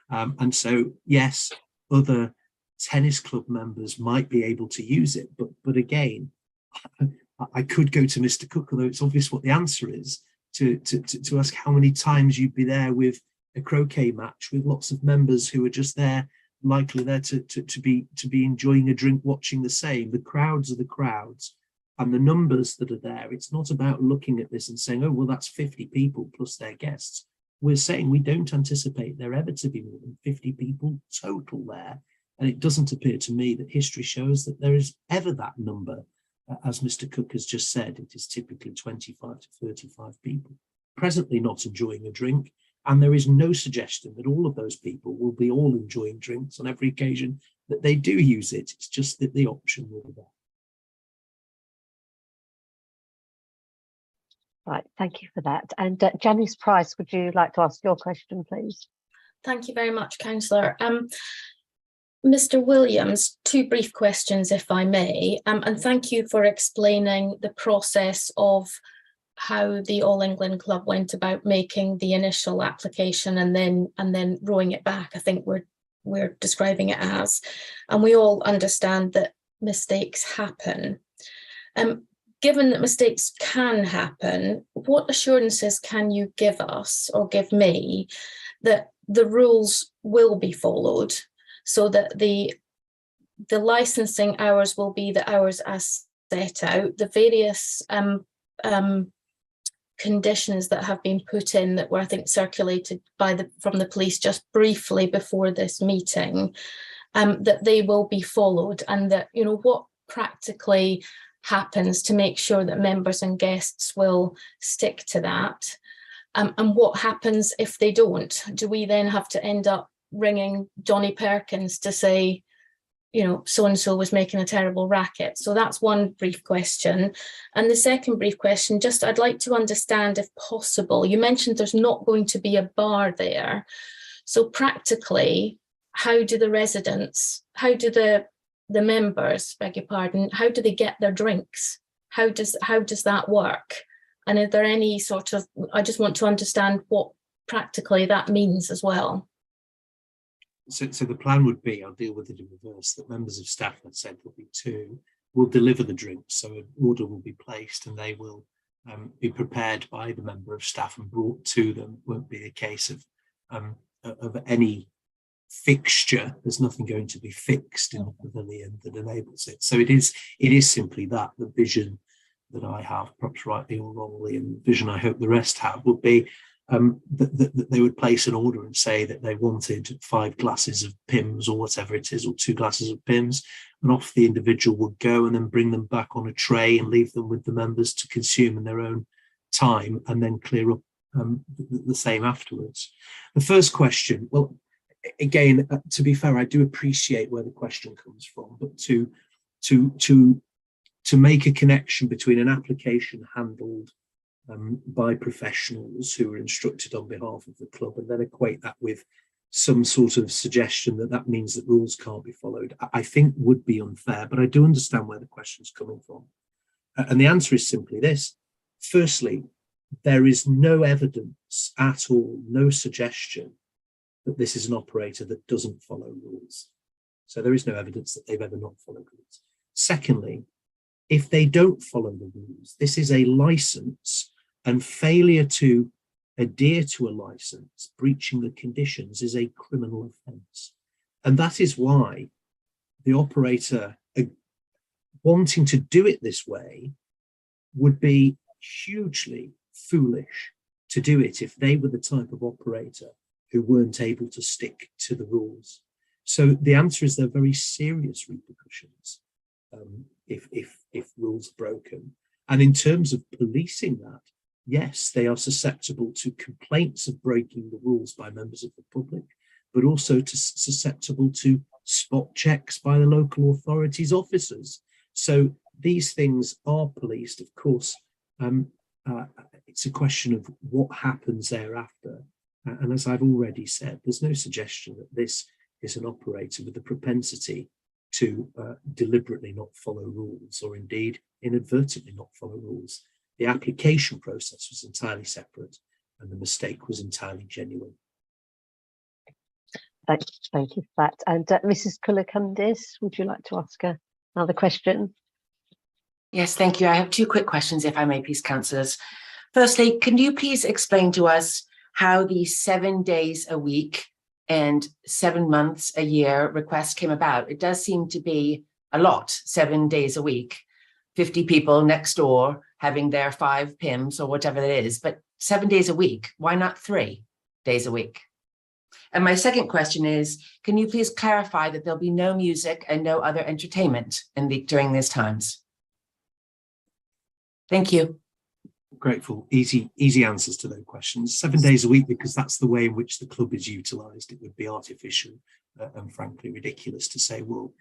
And so, yes, other tennis club members might be able to use it, but again, I could go to Mr. Cook, although it's obvious what the answer is, to ask how many times you'd be there with a croquet match with lots of members who are just there, likely there to be enjoying a drink, watching the same. The crowds are the crowds, and the numbers that are there. It's not about looking at this and saying, oh, well, that's 50 people plus their guests. We're saying we don't anticipate there ever to be more than 50 people total there. And it doesn't appear to me that history shows that there is ever that number. As Mr. Cook has just said, it is typically 25 to 35 people presently not enjoying a drink. And there is no suggestion that all of those people will be all enjoying drinks on every occasion that they do use it. It's just that the option will be there. Right, thank you for that. And Janice Price, would you like to ask your question, please? Thank you very much, Councillor. Mr. Williams, two brief questions, if I may, and thank you for explaining the process of how the All England Club went about making the initial application and then rowing it back. I think we're describing it as, and we all understand that mistakes happen. Given that mistakes can happen, what assurances can you give us or give me that the rules will be followed, so that the licensing hours will be the hours as set out, the various conditions that have been put in that were, I think, circulated from the police just briefly before this meeting, that they will be followed, and that, you know, what practically happens to make sure that members and guests will stick to that, and what happens if they don't? Do we then have to end up ringing Johnny Perkins to say, you know, so-and-so was making a terrible racket? So that's one brief question. And the second brief question, just I'd like to understand, if possible, you mentioned there's not going to be a bar there. So practically, how do the residents, how do the members, beg your pardon, how do they get their drinks? How does that work? And are there any sort of, I just want to understand what practically that means as well. So the plan would be, I'll deal with it in reverse, that members of staff, that said there'll be two, will deliver the drinks. So an order will be placed and they will be prepared by the member of staff and brought to them. It won't be a case of any fixture. There's nothing going to be fixed in the pavilion that enables it. So it is simply that the vision that I have, perhaps rightly or wrongly, and the vision I hope the rest have, will be that they would place an order and say that they wanted 5 glasses of Pimm's or whatever it is, or 2 glasses of Pimm's, and off the individual would go and then bring them back on a tray and leave them with the members to consume in their own time, and then clear up the same afterwards. The first question, well, again, to be fair, I do appreciate where the question comes from, but to make a connection between an application handled by professionals who are instructed on behalf of the club, and then equate that with some sort of suggestion that that means that rules can't be followed, I think would be unfair, but I do understand where the question's coming from. And the answer is simply this. Firstly, there is no evidence at all, no suggestion that this is an operator that doesn't follow rules. So there is no evidence that they've ever not followed rules. Secondly, if they don't follow the rules, this is a license, and failure to adhere to a license, breaching the conditions, is a criminal offence. And that is why the operator wanting to do it this way would be hugely foolish to do it if they were the type of operator who weren't able to stick to the rules. So the answer is there are very serious repercussions if rules are broken. And in terms of policing that, yes, they are susceptible to complaints of breaking the rules by members of the public, but also susceptible to spot checks by the local authorities' officers. So these things are policed, of course. It's a question of what happens thereafter. And as I've already said, there's no suggestion that this is an operator with a propensity to deliberately not follow rules, or indeed inadvertently not follow rules. The application process was entirely separate, and the mistake was entirely genuine. Thank you for that. And Mrs. Kulakundis, would you like to ask another question? Yes, thank you. I have 2 quick questions, if I may, please, councillors. Firstly, can you please explain to us how the 7 days a week and 7 months a year request came about? It does seem to be a lot, 7 days a week, 50 people next door having their 5 PIMs or whatever it is, but 7 days a week, why not 3 days a week? And my second question is, can you please clarify that there'll be no music and no other entertainment during these times? Thank you. Grateful. Easy answers to those questions. 7 days a week, because that's the way in which the club is utilised. It would be artificial and frankly ridiculous to say, well,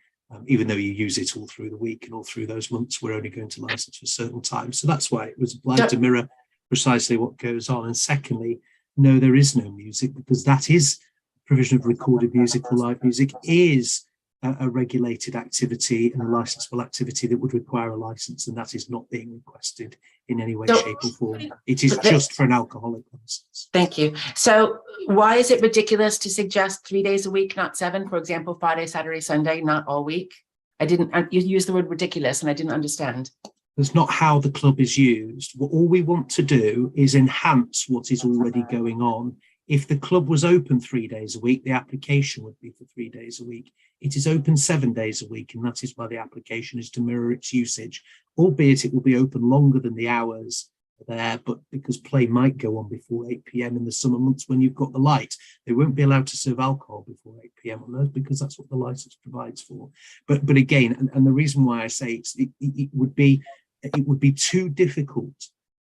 even though you use it all through the week and all through those months, we're only going to license for certain times. So that's why it was applied to mirror precisely what goes on. And secondly, no, there is no music, because that is provision of recorded music or live music is a regulated activity and a licensable activity that would require a license, and that is not being requested in any way, shape or form. It is just for an alcoholic license. Thank you. So why is it ridiculous to suggest 3 days a week, not 7? For example, Friday, Saturday, Sunday, not all week? You used the word ridiculous and I didn't understand. That's not how the club is used. All we want to do is enhance what is already going on. If the club was open 3 days a week, the application would be for 3 days a week. It is open 7 days a week, and that is why the application is to mirror its usage, albeit it will be open longer than the hours there, but because play might go on before 8 p.m. in the summer months when you've got the light. They won't be allowed to serve alcohol before 8 p.m. on those, because that's what the license provides for. But again, and the reason why I say it would be too difficult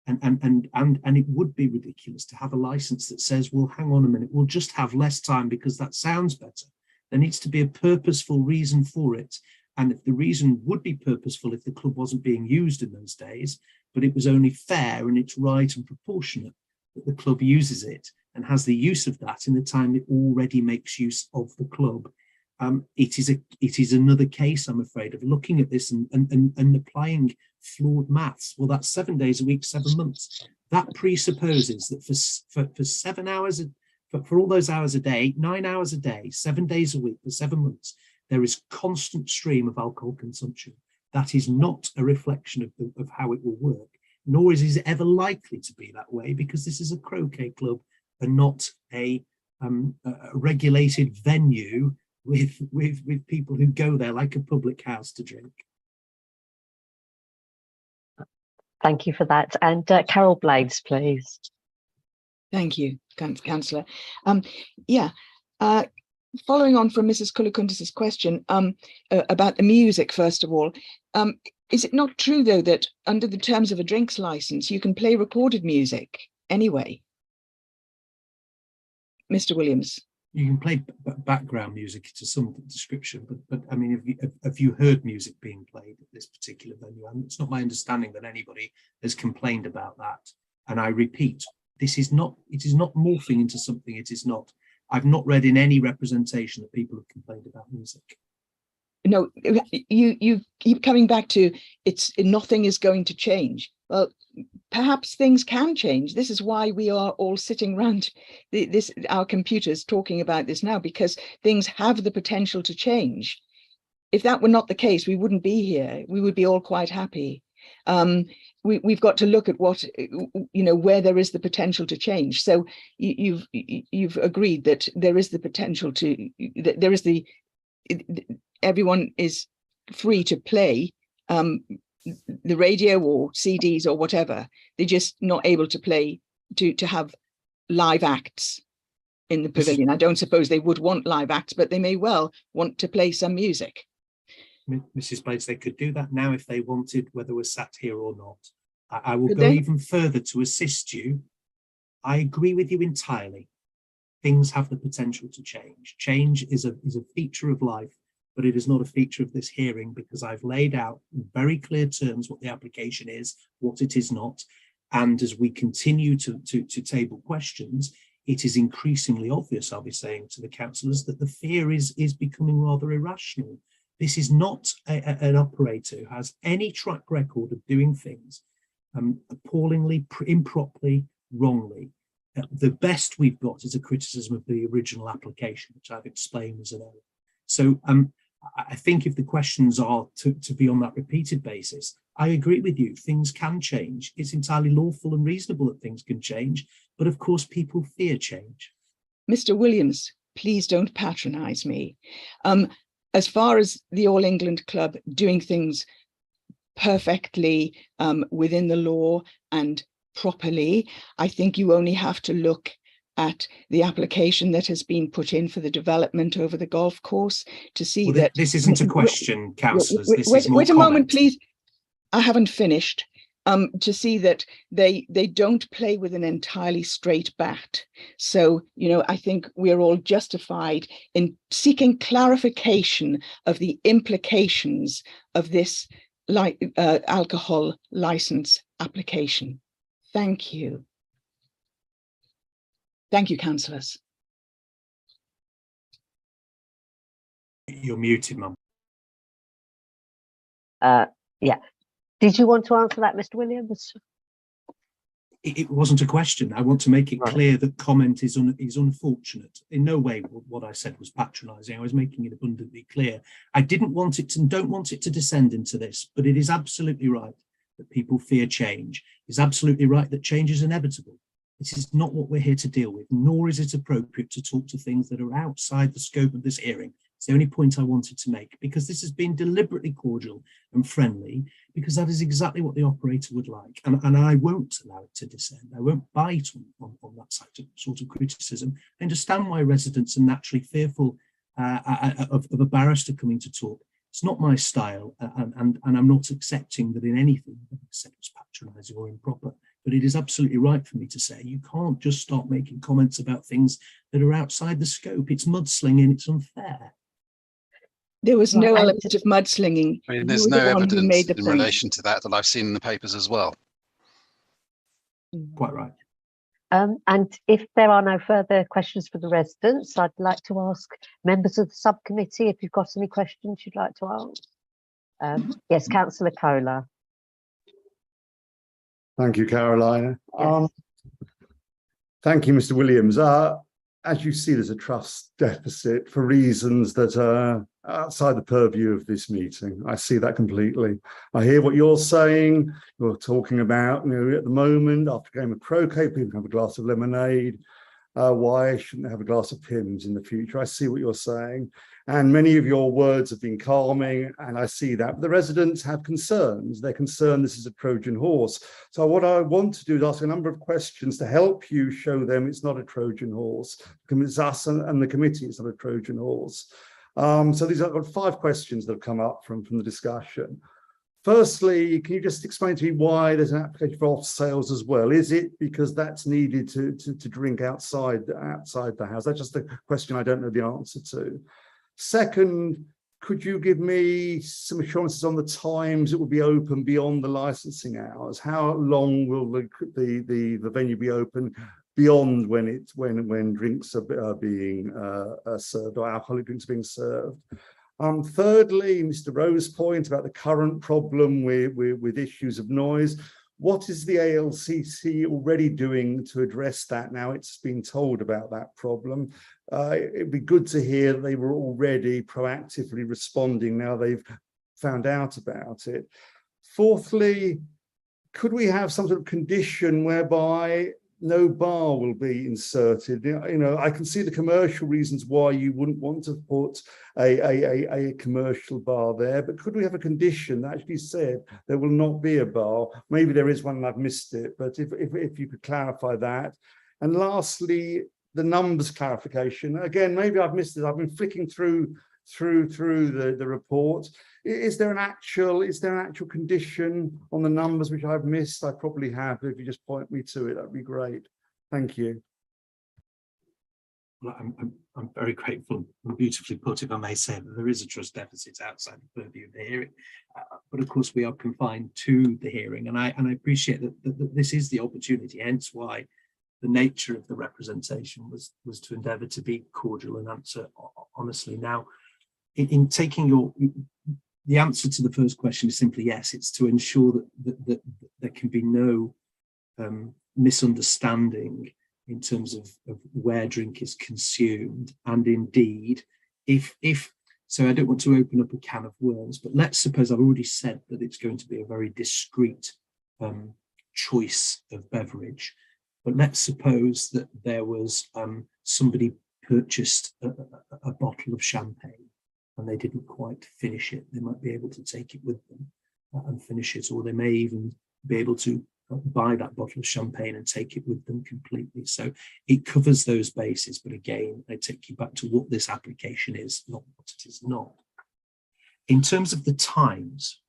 and it would be ridiculous to have a license that says, well, hang on a minute, we'll just have less time because that sounds better. There needs to be a purposeful reason for it. And if the reason would be purposeful if the club wasn't being used in those days, but it was only fair and it's right and proportionate that the club uses it and has the use of that in the time it already makes use of the club. It is another case, I'm afraid, of looking at this and applying flawed maths. Well, that's 7 days a week, 7 months. That presupposes that for 7 hours, for all those hours a day, 9 hours a day, 7 days a week for 7 months, there is constant stream of alcohol consumption. That is not a reflection of how it will work, nor is it ever likely to be that way, because this is a croquet club and not a regulated venue with people who go there like a public house to drink. Thank you for that. And Carol Blades, please. Thank you, Councillor. Following on from Mrs. Koulikountis's question about the music, first of all, is it not true, though, that under the terms of a drinks license, you can play recorded music anyway? Mr. Williams. You can play background music to some description, but I mean, have you heard music being played at this particular venue? And it's not my understanding that anybody has complained about that. And I repeat, it is not morphing into something it is not. I've not read in any representation that people have complained about music. No, you keep coming back to nothing is going to change. Well, perhaps things can change. This is why we are all sitting around our computers talking about this now, because things have the potential to change. If that were not the case, we wouldn't be here. We would be all quite happy. We've got to look at what, where there is the potential to change. So you've agreed that there is the potential to, that there is everyone is free to play the radio or CDs or whatever. They're just not able to play, to have live acts in the pavilion. I don't suppose they would want live acts, but they may well want to play some music. Mrs. Blades, they could do that now if they wanted, whether we're sat here or not. I will go even further to assist you. I agree with you entirely. Things have the potential to change. Change is a feature of life, but it is not a feature of this hearing, because I've laid out in very clear terms what the application is, what it is not. And as we continue to table questions, it is increasingly obvious, I'll be saying to the councillors, that the fear is becoming rather irrational. This is not an operator who has any track record of doing things appallingly, improperly, wrongly. The best we've got is a criticism of the original application, which I've explained as an error. So I think if the questions are to be on that repeated basis, I agree with you. Things can change. It's entirely lawful and reasonable that things can change. But of course, people fear change. Mr. Williams, please don't patronise me. As far as the All England Club doing things perfectly within the law and properly, I think you only have to look at the application that has been put in for the development over the golf course to see that this isn't a question, councillors. Wait a moment, please. I haven't finished. To see that they don't play with an entirely straight bat. So, I think we're all justified in seeking clarification of the implications of this alcohol license application. Thank you. Thank you, councillors. You're muted, Mum. Yeah. Did you want to answer that, Mr. Williams? It wasn't a question. I want to make it clear that comment is unfortunate. In no way what I said was patronising. I was making it abundantly clear. I didn't want it to, and don't want it to descend into this, but it is absolutely right that people fear change. It's absolutely right that change is inevitable. This is not what we're here to deal with, nor is it appropriate to talk to things that are outside the scope of this hearing. It's the only point I wanted to make, because this has been deliberately cordial and friendly, because that is exactly what the operator would like. And I won't allow it to descend. I won't bite on that sort of criticism. I understand why residents are naturally fearful of a barrister coming to talk. It's not my style, and I'm not accepting that in anything that I said was patronising or improper. But it is absolutely right for me to say you can't just start making comments about things that are outside the scope. It's mudslinging, it's unfair. There was no element of mudslinging. I mean, there's no evidence in relation to that I've seen in the papers as well. Quite right. And if there are no further questions for the residents, I'd like to ask members of the subcommittee if you've got any questions you'd like to ask. Yes, Councillor Kohler. Thank you, Caroline. Yes. Thank you, Mr. Williams. As you see, there's a trust deficit for reasons that are outside the purview of this meeting. I see that completely. I hear what you're saying. You're talking about, at the moment, after a game of croquet, people can have a glass of lemonade. Why shouldn't they have a glass of Pimm's in the future? I see what you're saying. And many of your words have been calming, and I see that. But the residents have concerns. They're concerned this is a Trojan horse. So what I want to do is ask a number of questions to help you show them it's not a Trojan horse. It's us and the committee, it's not a Trojan horse. So these are 5 questions that have come up from the discussion. Firstly, can you just explain to me why there's an application for off sales as well? Is it because that's needed to drink outside the house? That's just a question I don't know the answer to. Second, could you give me some assurances on the times it will be open beyond the licensing hours? How long will the venue be open beyond when drinks are being served, or alcoholic drinks are being served? Thirdly, Mr. Rowe's point about the current problem with issues of noise. What is the AELTC already doing to address that now it's been told about that problem? It'd be good to hear that they were already proactively responding now they've found out about it. Fourthly, could we have some sort of condition whereby no bar will be inserted? You know, I can see the commercial reasons why you wouldn't want to put a commercial bar there, but could we have a condition that actually said there will not be a bar? Maybe there is one and I've missed it, but if you could clarify that. And lastly, the numbers clarification. Again, maybe I've missed it. I've been flicking through the report. Is there an actual condition on the numbers which I've missed? I probably have, but if you just point me to it, that'd be great. Thank you. Well, I'm very grateful and beautifully put, if I may say, that there is a trust deficit outside the purview of the hearing. But of course, we are confined to the hearing, and I appreciate that this is the opportunity, hence why the nature of the representation was to endeavour to be cordial and answer honestly. Now, in taking the answer to the first question is simply yes. It's to ensure that there can be no misunderstanding in terms of where drink is consumed. And indeed, if so, I don't want to open up a can of worms, but let's suppose I've already said that it's going to be a very discreet choice of beverage. But let's suppose that there was somebody purchased a bottle of champagne and they didn't quite finish it. They might be able to take it with them and finish it, or they may even be able to buy that bottle of champagne and take it with them completely. So it covers those bases. But again, I take you back to what this application is, not what it is not. In terms of the times,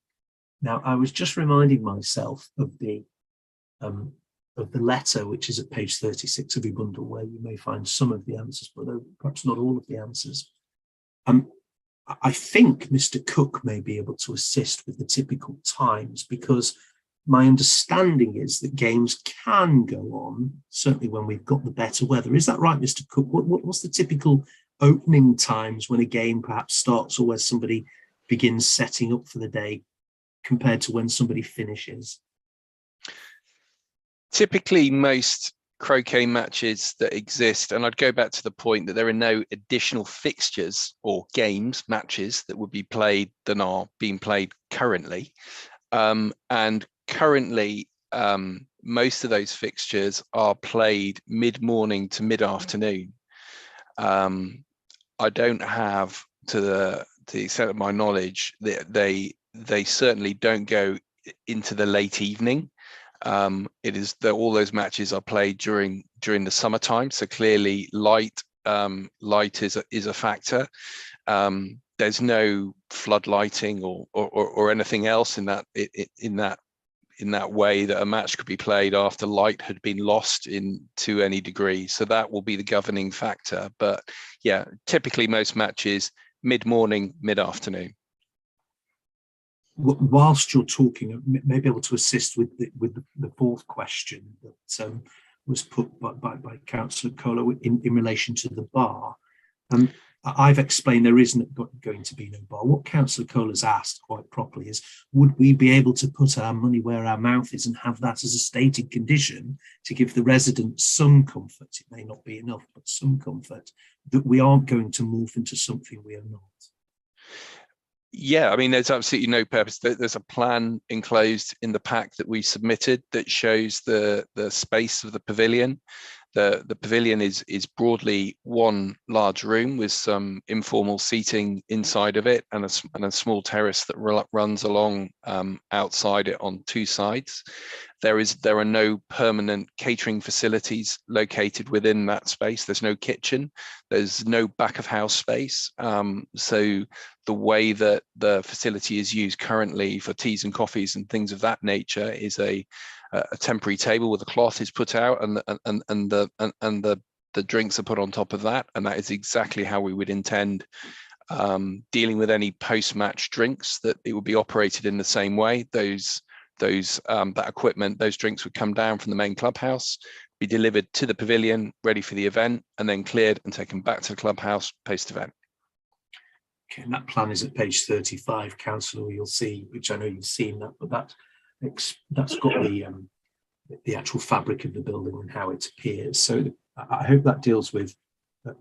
now I was just reminding myself of the letter, which is at page 36 of your bundle, where you may find some of the answers, but perhaps not all of the answers. I think Mr. Cook may be able to assist with the typical times, because my understanding is that games can go on, certainly when we've got the better weather. Is that right, Mr. Cook? What's the typical opening times when a game perhaps starts, or where somebody begins setting up for the day, compared to when somebody finishes? Typically, most croquet matches that exist, and I'd go back to the point that there are no additional fixtures or matches that would be played than are being played currently. And currently, most of those fixtures are played mid-morning to mid-afternoon. I don't have, to the extent of my knowledge, that they certainly don't go into the late evening. It is that all those matches are played during the summertime, so clearly light is a factor. There's no floodlighting or anything else in that way that a match could be played after light had been lost to any degree. So that will be the governing factor. But yeah, typically most matches mid-morning, mid-afternoon. Whilst you're talking, I may be able to assist with the fourth question that was put by Councillor Kohler in relation to the bar. I've explained there isn't going to be no bar. What Councillor Kohler's asked quite properly is, would we be able to put our money where our mouth is and have that as a stated condition to give the residents some comfort? It may not be enough, but some comfort that we aren't going to move into something we are not. Yeah, I mean, there's absolutely no purpose. There's a plan enclosed in the pack that we submitted that shows the space of the pavilion. The pavilion is broadly one large room with some informal seating inside of it, and a small terrace that runs along outside it on two sides. There are no permanent catering facilities located within that space. There's no kitchen. There's no back of house space. So the way that the facility is used currently for teas and coffees and things of that nature is a temporary table with a cloth is put out, and the drinks are put on top of that, and that is exactly how we would intend dealing with any post-match drinks, that it would be operated in the same way. That equipment, those drinks would come down from the main clubhouse, be delivered to the pavilion, ready for the event, and then cleared and taken back to the clubhouse post-event. Okay, and that plan is at page 35, Councillor. You'll see, which I know you've seen that, but that's got the actual fabric of the building and how it appears. So I hope that deals with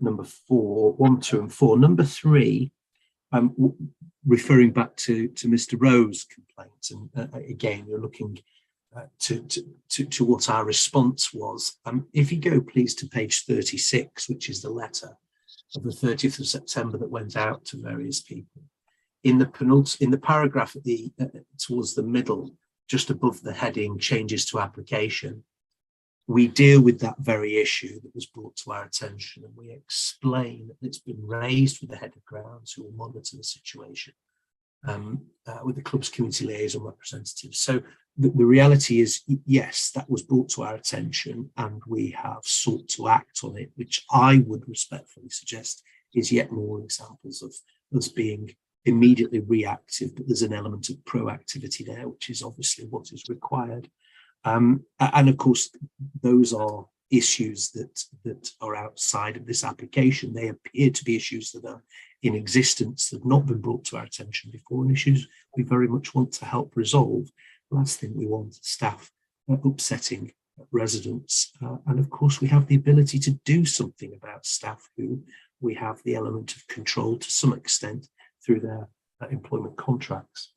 number 4, 1, 2, and 4. Number 3. Referring back to Mr. Rowe's complaint, and again, you're looking to what our response was. If you go, please, to page 36, which is the letter of the 30th of September that went out to various people. In the paragraph at towards the middle, just above the heading "Changes to Application," we deal with that very issue that was brought to our attention, and we explain that it's been raised with the head of grounds, who will monitor the situation with the club's community liaison representatives. So the reality is, yes, that was brought to our attention, and we have sought to act on it, which I would respectfully suggest is yet more examples of us being immediately reactive, but there's an element of proactivity there, which is obviously what is required. And of course, those are issues that are outside of this application. They appear to be issues that are in existence, that have not been brought to our attention before, and issues we very much want to help resolve. The last thing we want is staff upsetting residents. And of course, we have the ability to do something about staff who we have the element of control to some extent through their employment contracts.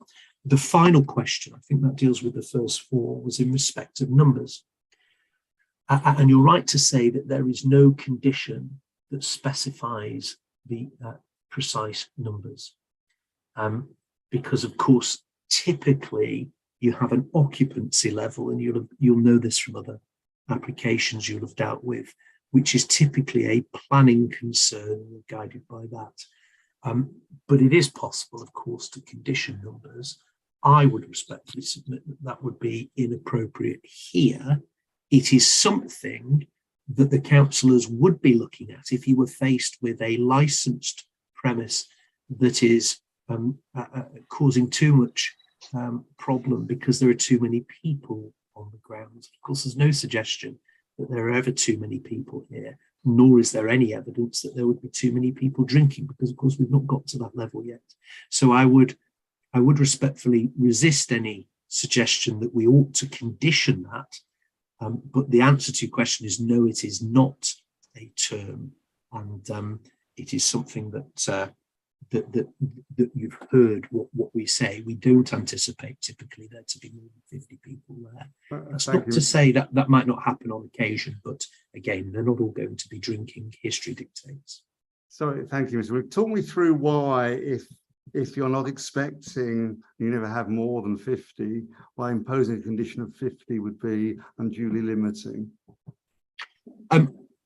The final question, I think that deals with the first 4, was in respect of numbers. And you're right to say that there is no condition that specifies the precise numbers. Because, of course, typically you have an occupancy level, and you'll know this from other applications you'll have dealt with, which is typically a planning concern. We're guided by that. But it is possible, of course, to condition numbers. I would respectfully submit that would be inappropriate here. It is something that the councillors would be looking at if you were faced with a licensed premise that is causing too much problem because there are too many people on the grounds. Of course, there's no suggestion that there are ever too many people here, nor is there any evidence that there would be too many people drinking, because of course we've not got to that level yet. So I would respectfully resist any suggestion that we ought to condition that. But the answer to your question is no, it is not a term, and it is something that you've heard what we say. We don't anticipate typically there to be more than 50 people there. That's not to say that that might not happen on occasion, but again, they're not all going to be drinking. History dictates. Sorry, thank you, Mr. Wood. Talk me through why, if you're not expecting, you never have more than 50, why imposing a condition of 50 would be unduly limiting.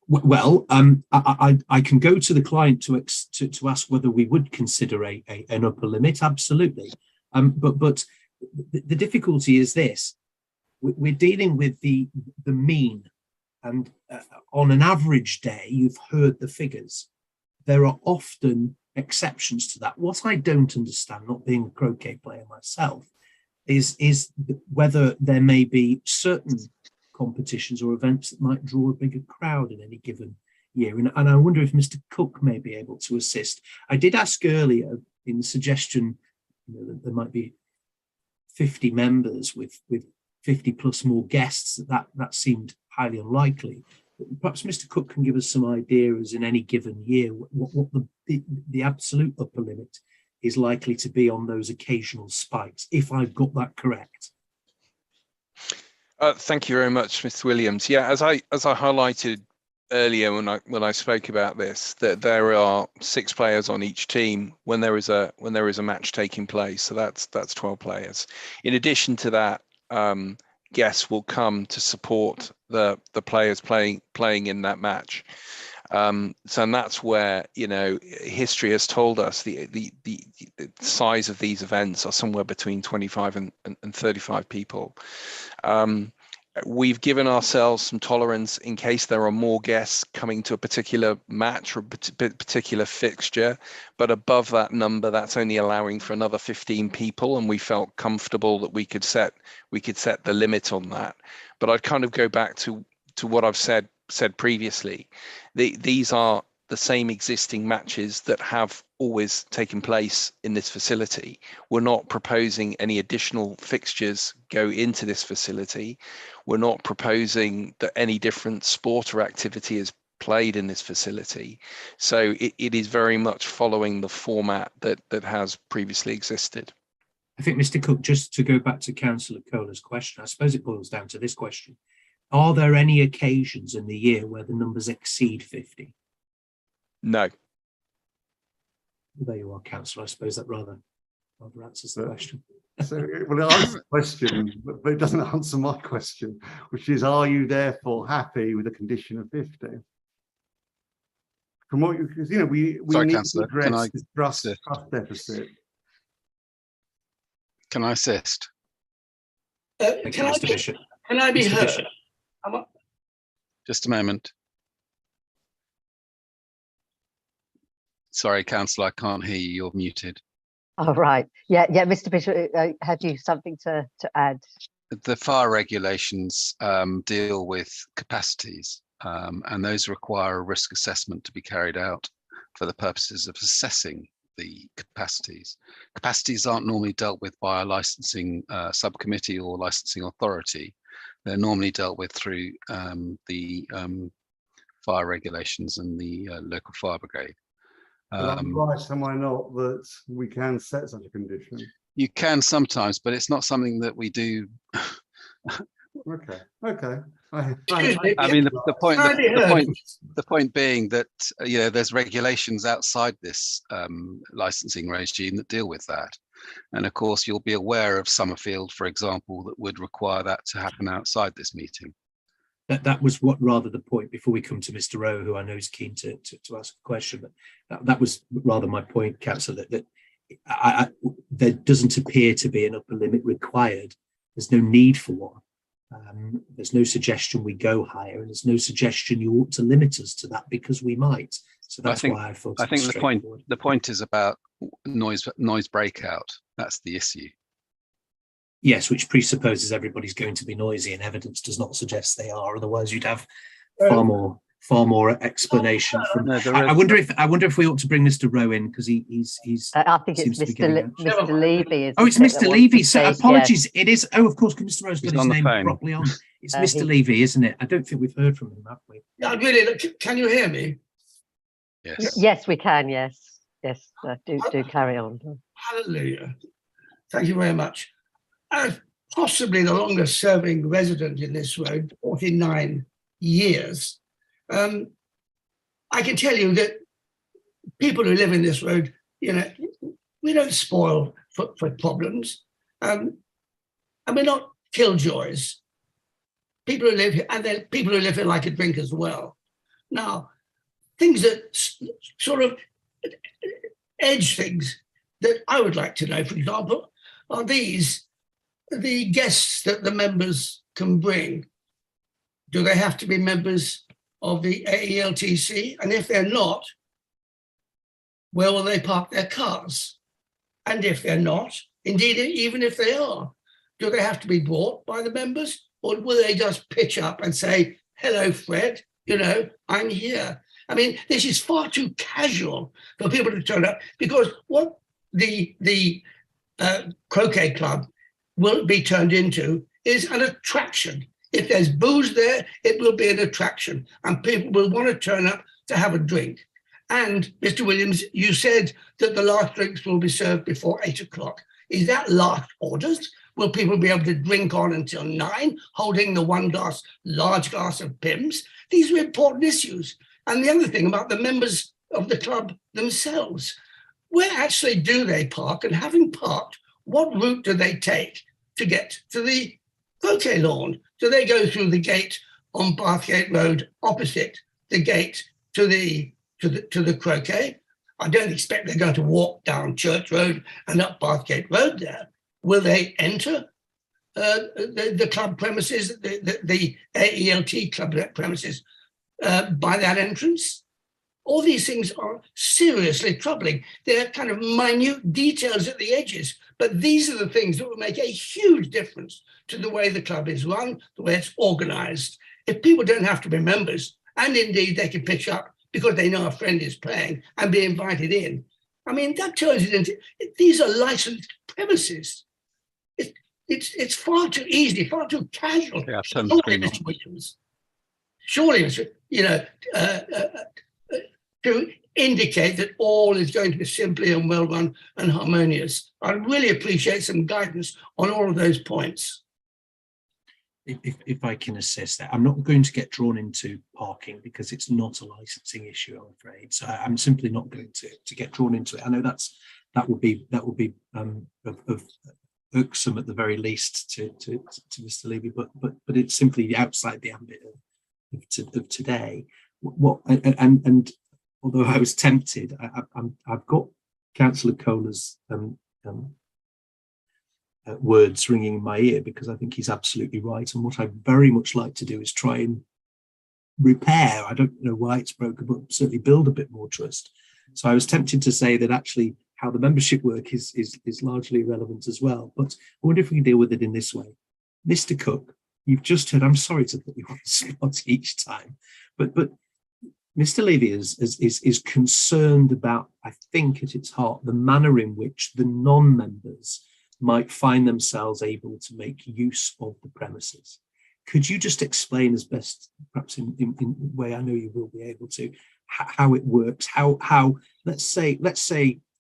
Well, I can go to the client to ask whether we would consider an upper limit. Absolutely, but the difficulty is this: we're dealing with the mean, and on an average day, you've heard the figures. There are often exceptions to that. What I don't understand, not being a croquet player myself, is whether there may be certain competitions or events that might draw a bigger crowd in any given year. And I wonder if Mr. Cook may be able to assist. I did ask earlier in the suggestion, that there might be 50 members with 50 plus more guests. That seemed highly unlikely. But perhaps Mr. Cook can give us some idea as in any given year what the absolute upper limit is likely to be on those occasional spikes, if I've got that correct. Thank you very much, Mr. Williams. Yeah, as I highlighted earlier when I spoke about this, that there are 6 players on each team when there is a match taking place. So that's 12 players. In addition to that, guests will come to support the players playing in that match. So and that's where, you know, history has told us the size of these events are somewhere between 25 and 35 people. We've given ourselves some tolerance in case there are more guests coming to a particular match or a particular fixture, but above that number, that's only allowing for another 15 people, and we felt comfortable that we could set the limit on that. But I'd kind of go back to what I've said previously. These are the same existing matches that have always taken place in this facility. We're not proposing any additional fixtures go into this facility. We're not proposing that any different sport or activity is played in this facility. So it is very much following the format that has previously existed. I think, Mr. Cook, just to go back to Councillor Kohler's question, I suppose it boils down to this question. Are there any occasions in the year where the numbers exceed 50? No. There you are, Councillor. I suppose that rather answers the question. So, well, it answers the question, but it doesn't answer my question, which is, are you therefore happy with a condition of 50? From what because you know, we Sorry, need Councillor, to address this trust deficit. Can I assist? Can I be heard? Just a moment. Sorry, Councillor, I can't hear you. You're muted. All right. Yeah, Mr. Bishop, had you something to add? The fire regulations deal with capacities, and those require a risk assessment to be carried out for the purposes of assessing the capacities. Capacities aren't normally dealt with by a licensing subcommittee or licensing authority. They're normally dealt with through the fire regulations and the local fire brigade. I'm right, am I not, that we can set such a condition? You can sometimes, but it's not something that we do. Okay. I mean, the point being that you know, there's regulations outside this licensing regime that deal with that, and of course you'll be aware of Summerfield, for example, that would require that to happen outside this meeting. That was what rather the point before we come to Mr. Rowe, who I know is keen to ask a question, but that was rather my point, Councillor, that there doesn't appear to be an upper limit required. There's no need for one. There's no suggestion we go higher, and there's no suggestion you ought to limit us to that because we might. So that's why I thought. I think the point is about noise breakout. That's the issue. Yes, which presupposes everybody's going to be noisy, and evidence does not suggest they are. Otherwise, you'd have far more explanation. From. I wonder if we ought to bring Mr. Rowe in, because he's. I think it's Mr. Levy. Oh, it's Mr. Levy. So apologies. Yeah. It is. Oh, of course, Mr. Rowe's got his name properly on. It's Mr. Levy, isn't it? I don't think we've heard from him, have we? Yeah, really. Can you hear me? Yes. Yes, we can. Yes. Do carry on. Hallelujah. Thank you very much. As possibly the longest serving resident in this road, 49 years, I can tell you that people who live in this road, you know, we don't spoil for problems, and we're not killjoys. People who live here, and then people who live here like a drink as well. Now, things that sort of edge things that I would like to know, for example, are the guests that the members can bring. Do they have to be members of the AELTC? And if they're not, where will they park their cars? And if they're not, indeed, even if they are, do they have to be brought by the members? Or will they just pitch up and say, hello, Fred, you know, I'm here? I mean, this is far too casual for people to turn up, because what the croquet club will be turned into is an attraction. If there's booze there, it will be an attraction, and people will want to turn up to have a drink. And Mr. Williams, you said that the last drinks will be served before 8 o'clock. Is that last orders? Will people be able to drink on until 9, holding the large glass of Pimm's? These are important issues. And the other thing about the members of the club themselves, where actually do they park? And having parked, what route do they take to get to the croquet lawn? Do they go through the gate on Bathgate Road opposite the gate to the croquet? I don't expect they're going to walk down Church Road and up Bathgate Road there. Will they enter the club premises, the AELT club premises by that entrance? All these things are seriously troubling. They're kind of minute details at the edges, but these are the things that will make a huge difference to the way the club is run, the way it's organized. If people don't have to be members, and indeed they can pitch up because they know a friend is playing and be invited in, I mean, that turns it into, these are licensed premises. It's far too easy, far too casual. Yeah, surely, Mr. Williams, surely, you know, to indicate that all is going to be simply and well run and harmonious. I'd really appreciate some guidance on all of those points. If I can assist that, I'm not going to get drawn into parking because it's not a licensing issue, I'm afraid. So I'm simply not going to get drawn into it. I know that would be of irksome at the very least to Mr. Levy, but it's simply outside the ambit of today. And although I was tempted, I've got Councillor Kohler's words ringing in my ear, because I think he's absolutely right. And what I very much like to do is try and repair, I don't know why it's broken, but certainly build a bit more trust. So I was tempted to say that actually how the membership work is largely irrelevant as well. But I wonder if we can deal with it in this way. Mr. Cook, you've just heard, I'm sorry to put you on the spot each time, but Mr. Levy is concerned about, I think at its heart, the manner in which the non-members might find themselves able to make use of the premises. Could you just explain as best, perhaps in a way I know you will be able to, how it works, how let's say,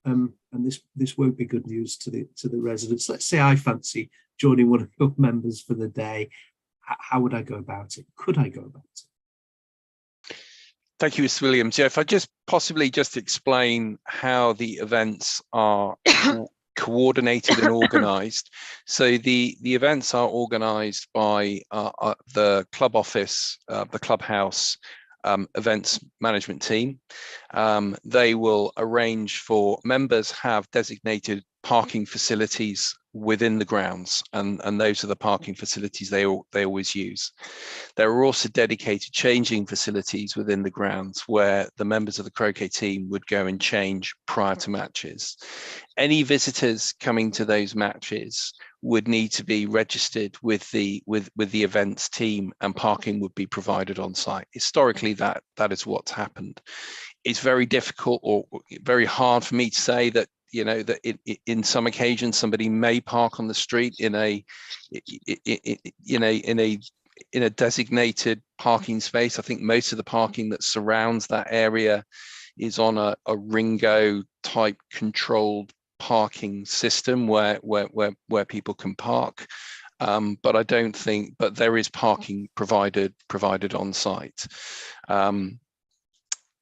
and this won't be good news to the residents. Let's say I fancy joining one of your members for the day. How would I go about it? Could I go about it? Thank you, Mr. Williams. Yeah, if I just possibly just explain how the events are coordinated and organised. So the events are organised by the club office, the clubhouse events management team. They will arrange for members have designated parking facilities within the grounds, and those are the parking facilities they always use. There are also dedicated changing facilities within the grounds where the members of the croquet team would go and change prior to matches. Any visitors coming to those matches would need to be registered with the events team, and parking would be provided on site. Historically, that is what's happened. It's very difficult or very hard for me to say that, you know, that in some occasions somebody may park on the street in a designated parking space. I think most of the parking that surrounds that area is on a Ringo type controlled parking system where people can park. But I don't think, but there is parking provided on site.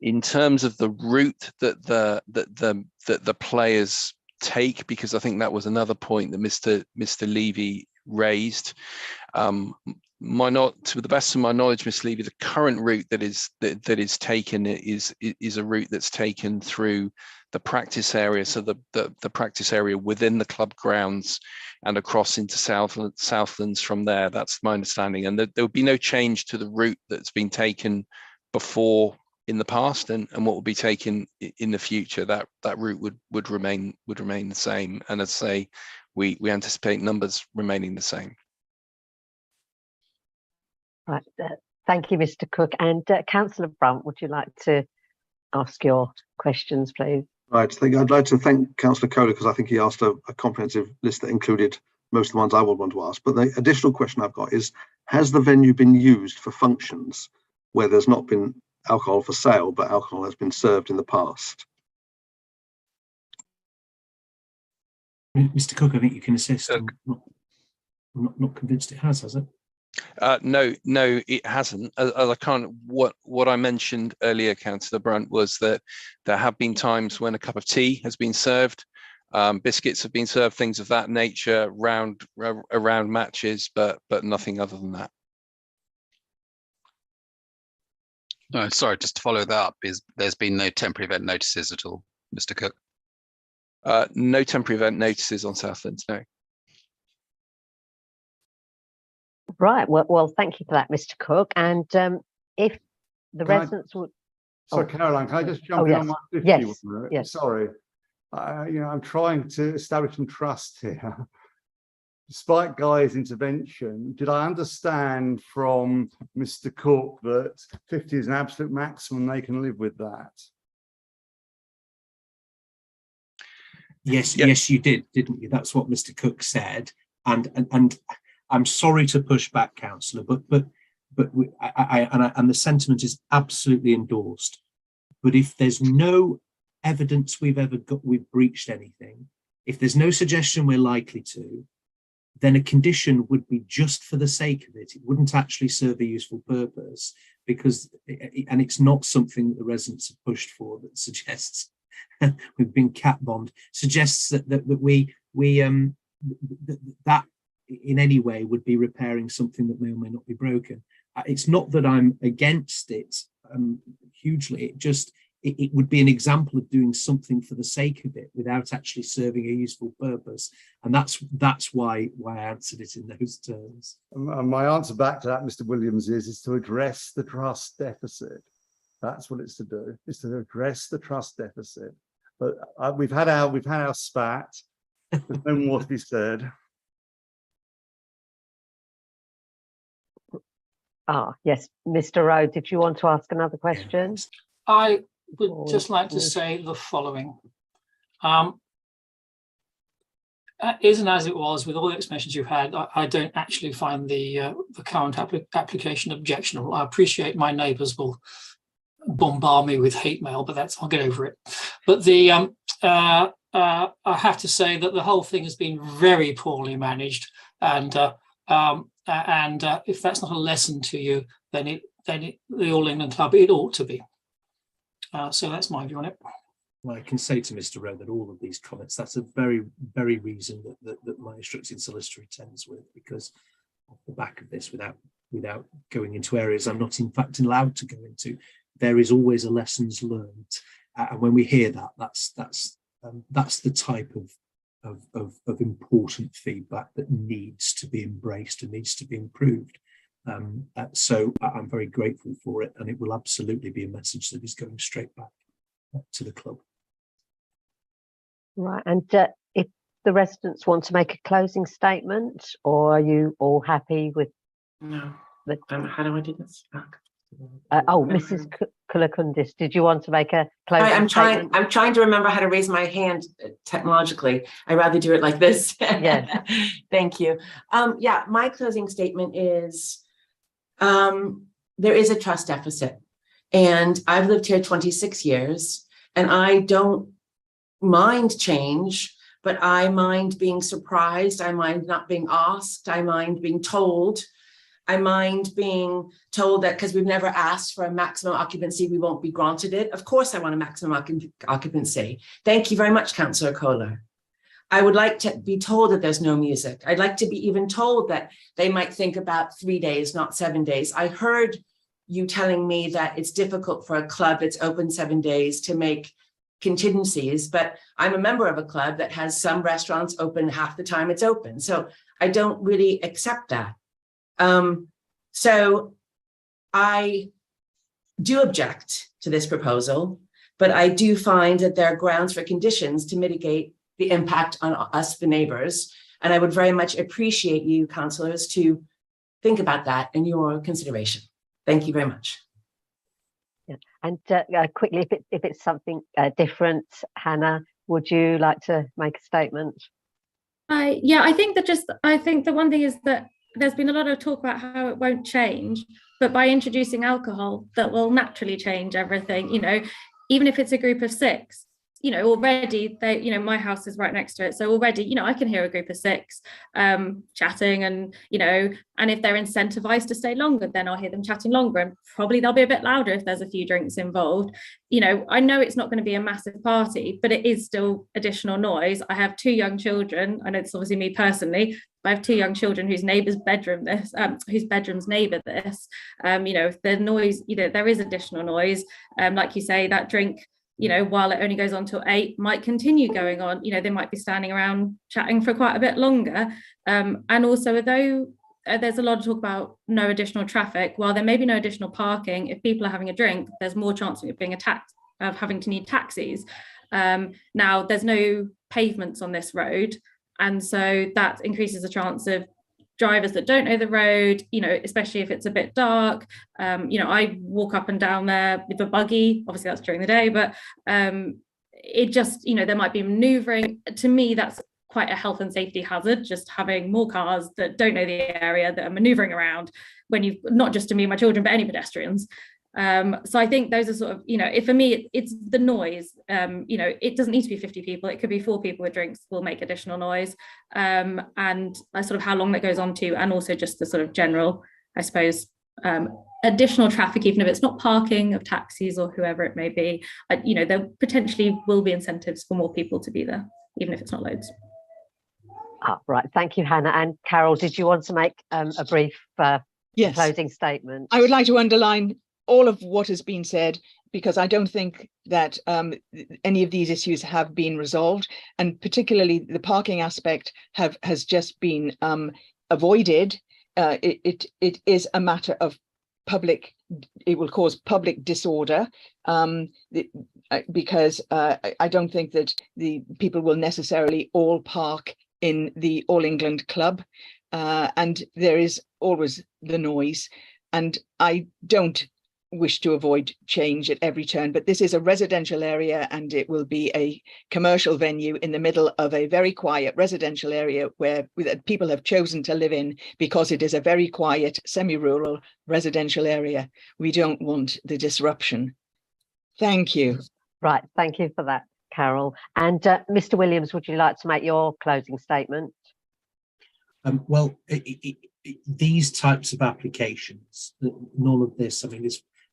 In terms of the route that the players take, because I think that was another point that Mr. Levy raised. To the best of my knowledge, Mr. Levy, the current route that is taken is a route that's taken through the practice area, so the practice area within the club grounds and across into Southlands from there. That's my understanding, and there would be no change to the route that's been taken before in the past, and what will be taken in the future. That route would remain the same, and as I say, we anticipate numbers remaining the same. Right, thank you, Mr. Cook. And Councillor Brunt, would you like to ask your questions, please? Right, I'd like to thank Councillor Kohler, because I think he asked a comprehensive list that included most of the ones I would want to ask. But the additional question I've got is, has the venue been used for functions where there's not been alcohol for sale, but alcohol has been served in the past? Mr. Cook, I think you can assist. I'm not convinced it has it? No, it hasn't. As I can't. What I mentioned earlier, Councillor Brunt, was that there have been times when a cup of tea has been served, biscuits have been served, things of that nature around matches, but nothing other than that. No, sorry, just to follow that up, there's been no temporary event notices at all, Mr. Cook? No temporary event notices on Southlands, no. Right. Well, thank you for that, Mr. Cook. And if the residents would. Sorry, Caroline, can I just jump in on my 50 yes, one? yes. Sorry. I'm trying to establish some trust here. Despite Guy's intervention, did I understand from Mr. Cook that 50 is an absolute maximum, they can live with that? Yes, yes, you did, didn't you? That's what Mr. Cook said. And I'm sorry to push back, Councillor, but the sentiment is absolutely endorsed. But if there's no evidence we've breached anything, if there's no suggestion we're likely to, then a condition would be just for the sake of it. It wouldn't actually serve a useful purpose, because, and it's not something that the residents have pushed for, that suggests we've been cat bombed, suggests that in any way would be repairing something that may or may not be broken. It's not that I'm against it hugely. It would be an example of doing something for the sake of it without actually serving a useful purpose, and that's why I answered it in those terms. And my answer back to that, Mr. Williams, is to address the trust deficit. That's what it's to do. It's to address the trust deficit. But we've had our spat. There's no more to be said. Yes, Mr. Rowe, did you want to ask another question? I would just like to say the following. Is and as it was, with all the explanations you've had, I don't actually find the current application objectionable. I appreciate my neighbours will bombard me with hate mail, but I'll get over it. But I have to say that the whole thing has been very poorly managed, and if that's not a lesson to you, then the All England Club, it ought to be. So that's my view on it. Well, I can say to Mr. Rowe that all of these comments, that's a very, very reason that my instructed solicitor attends with, because off the back of this, without going into areas I'm not in fact allowed to go into, there is always a lessons learned, and when we hear that, that's the type of important feedback that needs to be embraced and needs to be improved. So I'm very grateful for it, and it will absolutely be a message that is going straight back to the club. Right, and if the residents want to make a closing statement, or are you all happy with? No. How do I do this? Mrs. Kulakundis, did you want to make a closing statement? I'm trying to remember how to raise my hand technologically. I'd rather do it like this. Yes. Thank you. Yeah, my closing statement is there is a trust deficit, and I've lived here 26 years, and I don't mind change, but I mind being surprised. I mind not being asked. I mind being told. I mind being told that because we've never asked for a maximum occupancy, we won't be granted it. Of course, I want a maximum occupancy. Thank you very much, Councillor Kohler. I would like to be told that there's no music. I'd like to be even told that they might think about 3 days, not 7 days. I heard you telling me that it's difficult for a club that's open 7 days to make contingencies, but I'm a member of a club that has some restaurants open half the time it's open. So I don't really accept that. So I do object to this proposal, but I do find that there are grounds for conditions to mitigate the impact on us, the neighbors. And I would very much appreciate you, councillors, to think about that in your consideration. Thank you very much. Yeah. And quickly, if it's something different, Hannah, would you like to make a statement? Yeah, I think the one thing is that there's been a lot of talk about how it won't change, but by introducing alcohol, that will naturally change everything. You know, even if it's a group of 6, you know, already they, you know, my house is right next to it, so already, you know, I can hear a group of 6 chatting, and you know, and if they're incentivized to stay longer, then I'll hear them chatting longer, and probably they'll be a bit louder if there's a few drinks involved. You know, I know it's not going to be a massive party, but it is still additional noise. I have 2 young children. I know it's obviously me personally, but I have 2 young children whose neighbour's bedroom this, whose bedroom's neighbour this. You know, the noise, you know, there is additional noise. Like you say, that drink, you know, while it only goes on till 8, might continue going on. You know, they might be standing around chatting for quite a bit longer. And also, although there's a lot of talk about no additional traffic, while there may be no additional parking, if people are having a drink, there's more chance of it being attacked, of having to need taxis. Now, there's no pavements on this road, and so that increases the chance of drivers that don't know the road, you know, especially if it's a bit dark. You know, I walk up and down there with a buggy, obviously that's during the day, but it just, you know, there might be maneuvering. To me, that's quite a health and safety hazard, just having more cars that don't know the area that are maneuvering around, when you've, not just to me and my children, but any pedestrians. So I think those are sort of, you know, if for me it's the noise. You know, it doesn't need to be 50 people, it could be 4 people with drinks will make additional noise, and sort of how long that goes on to, and also just the sort of general, I suppose, additional traffic, even if it's not parking of taxis or whoever it may be. You know, there potentially will be incentives for more people to be there, even if it's not loads. Right, thank you, Hannah. And Carol, did you want to make a brief Yes. closing statement? I would like to underline all of what has been said, because I don't think that any of these issues have been resolved, and particularly the parking aspect has just been avoided. It is a matter of public, it will cause public disorder, because I don't think that the people will necessarily all park in the All England Club, and there is always the noise, and I don't wish to avoid change at every turn, but this is a residential area, and it will be a commercial venue in the middle of a very quiet residential area where people have chosen to live in, because it is a very quiet semi-rural residential area. We don't want the disruption. Thank you. Right, thank you for that, Carol. And Mr. Williams, would you like to make your closing statement? Well, these types of applications, none of this, I mean,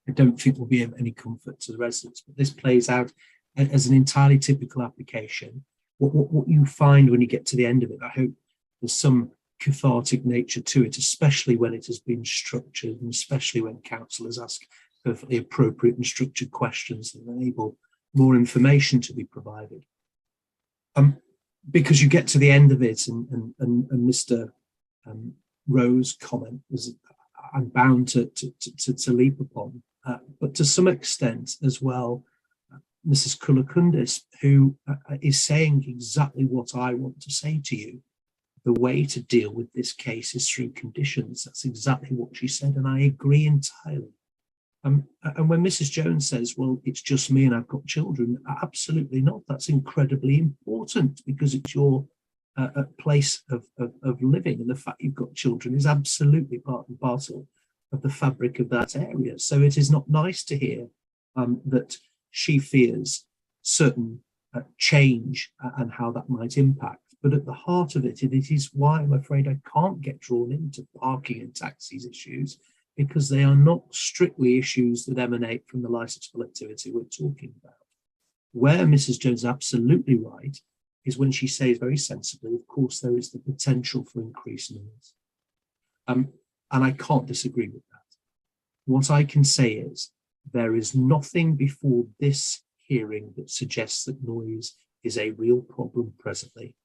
I don't think will be of any comfort to the residents, but this plays out as an entirely typical application. What you find when you get to the end of it, I hope there's some cathartic nature to it, especially when it has been structured, and especially when councillors ask perfectly appropriate and structured questions that enable more information to be provided. Because you get to the end of it, and Mr. Rowe's comment was, I'm bound to leap upon, but to some extent as well, Mrs. Kulakundis, who is saying exactly what I want to say to you. The way to deal with this case is through conditions. That's exactly what she said, and I agree entirely. And when Mrs. Jones says, well, it's just me and I've got children, absolutely not. That's incredibly important, because it's your place of living, and the fact you've got children is absolutely part and parcel of the fabric of that area. So it is not nice to hear that she fears certain change and how that might impact. But at the heart of it, it is why I'm afraid I can't get drawn into parking and taxis issues, because they are not strictly issues that emanate from the licensable activity we're talking about. Where Mrs. Jones is absolutely right is when she says very sensibly, of course, there is the potential for increased noise. And I can't disagree with that. What I can say is there is nothing before this hearing that suggests that noise is a real problem presently.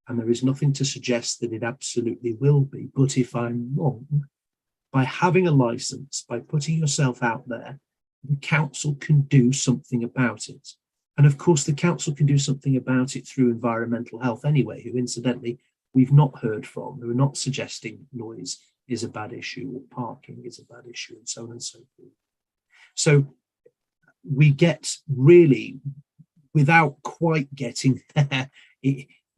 And there is nothing to suggest that it absolutely will be. But if I'm wrong, by having a license, by putting yourself out there, the council can do something about it. And of course, the council can do something about it through environmental health anyway, who incidentally, we've not heard from, who are not suggesting noise is a bad issue or parking is a bad issue and so on and so forth. So we get really, without quite getting there,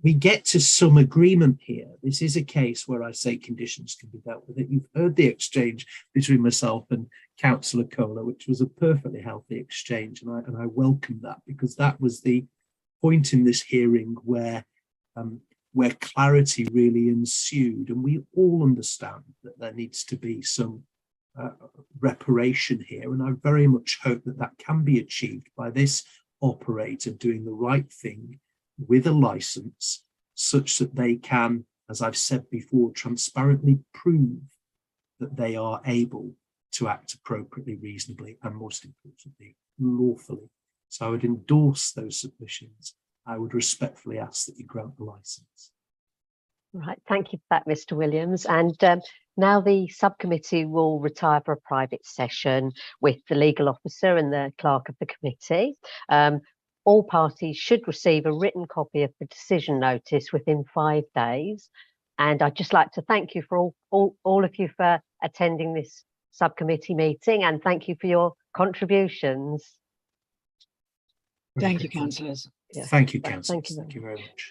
we get to some agreement here. This is a case where I say conditions can be dealt with it. You've heard the exchange between myself and Councillor Kohler, which was a perfectly healthy exchange, and I welcome that, because that was the point in this hearing where clarity really ensued, and we all understand that there needs to be some reparation here, and I very much hope that that can be achieved by this operator doing the right thing with a license, such that they can, as I've said before, transparently prove that they are able to act appropriately, reasonably, and most importantly, lawfully. So I would endorse those submissions. I would respectfully ask that you grant the license. Right, thank you for that, Mr. Williams. And now the subcommittee will retire for a private session with the legal officer and the clerk of the committee. All parties should receive a written copy of the decision notice within 5 days. And I'd just like to thank you for all of you for attending this subcommittee meeting, and thank you for your contributions. Thank you, councillors. Thank you, councillors. Thank you very much.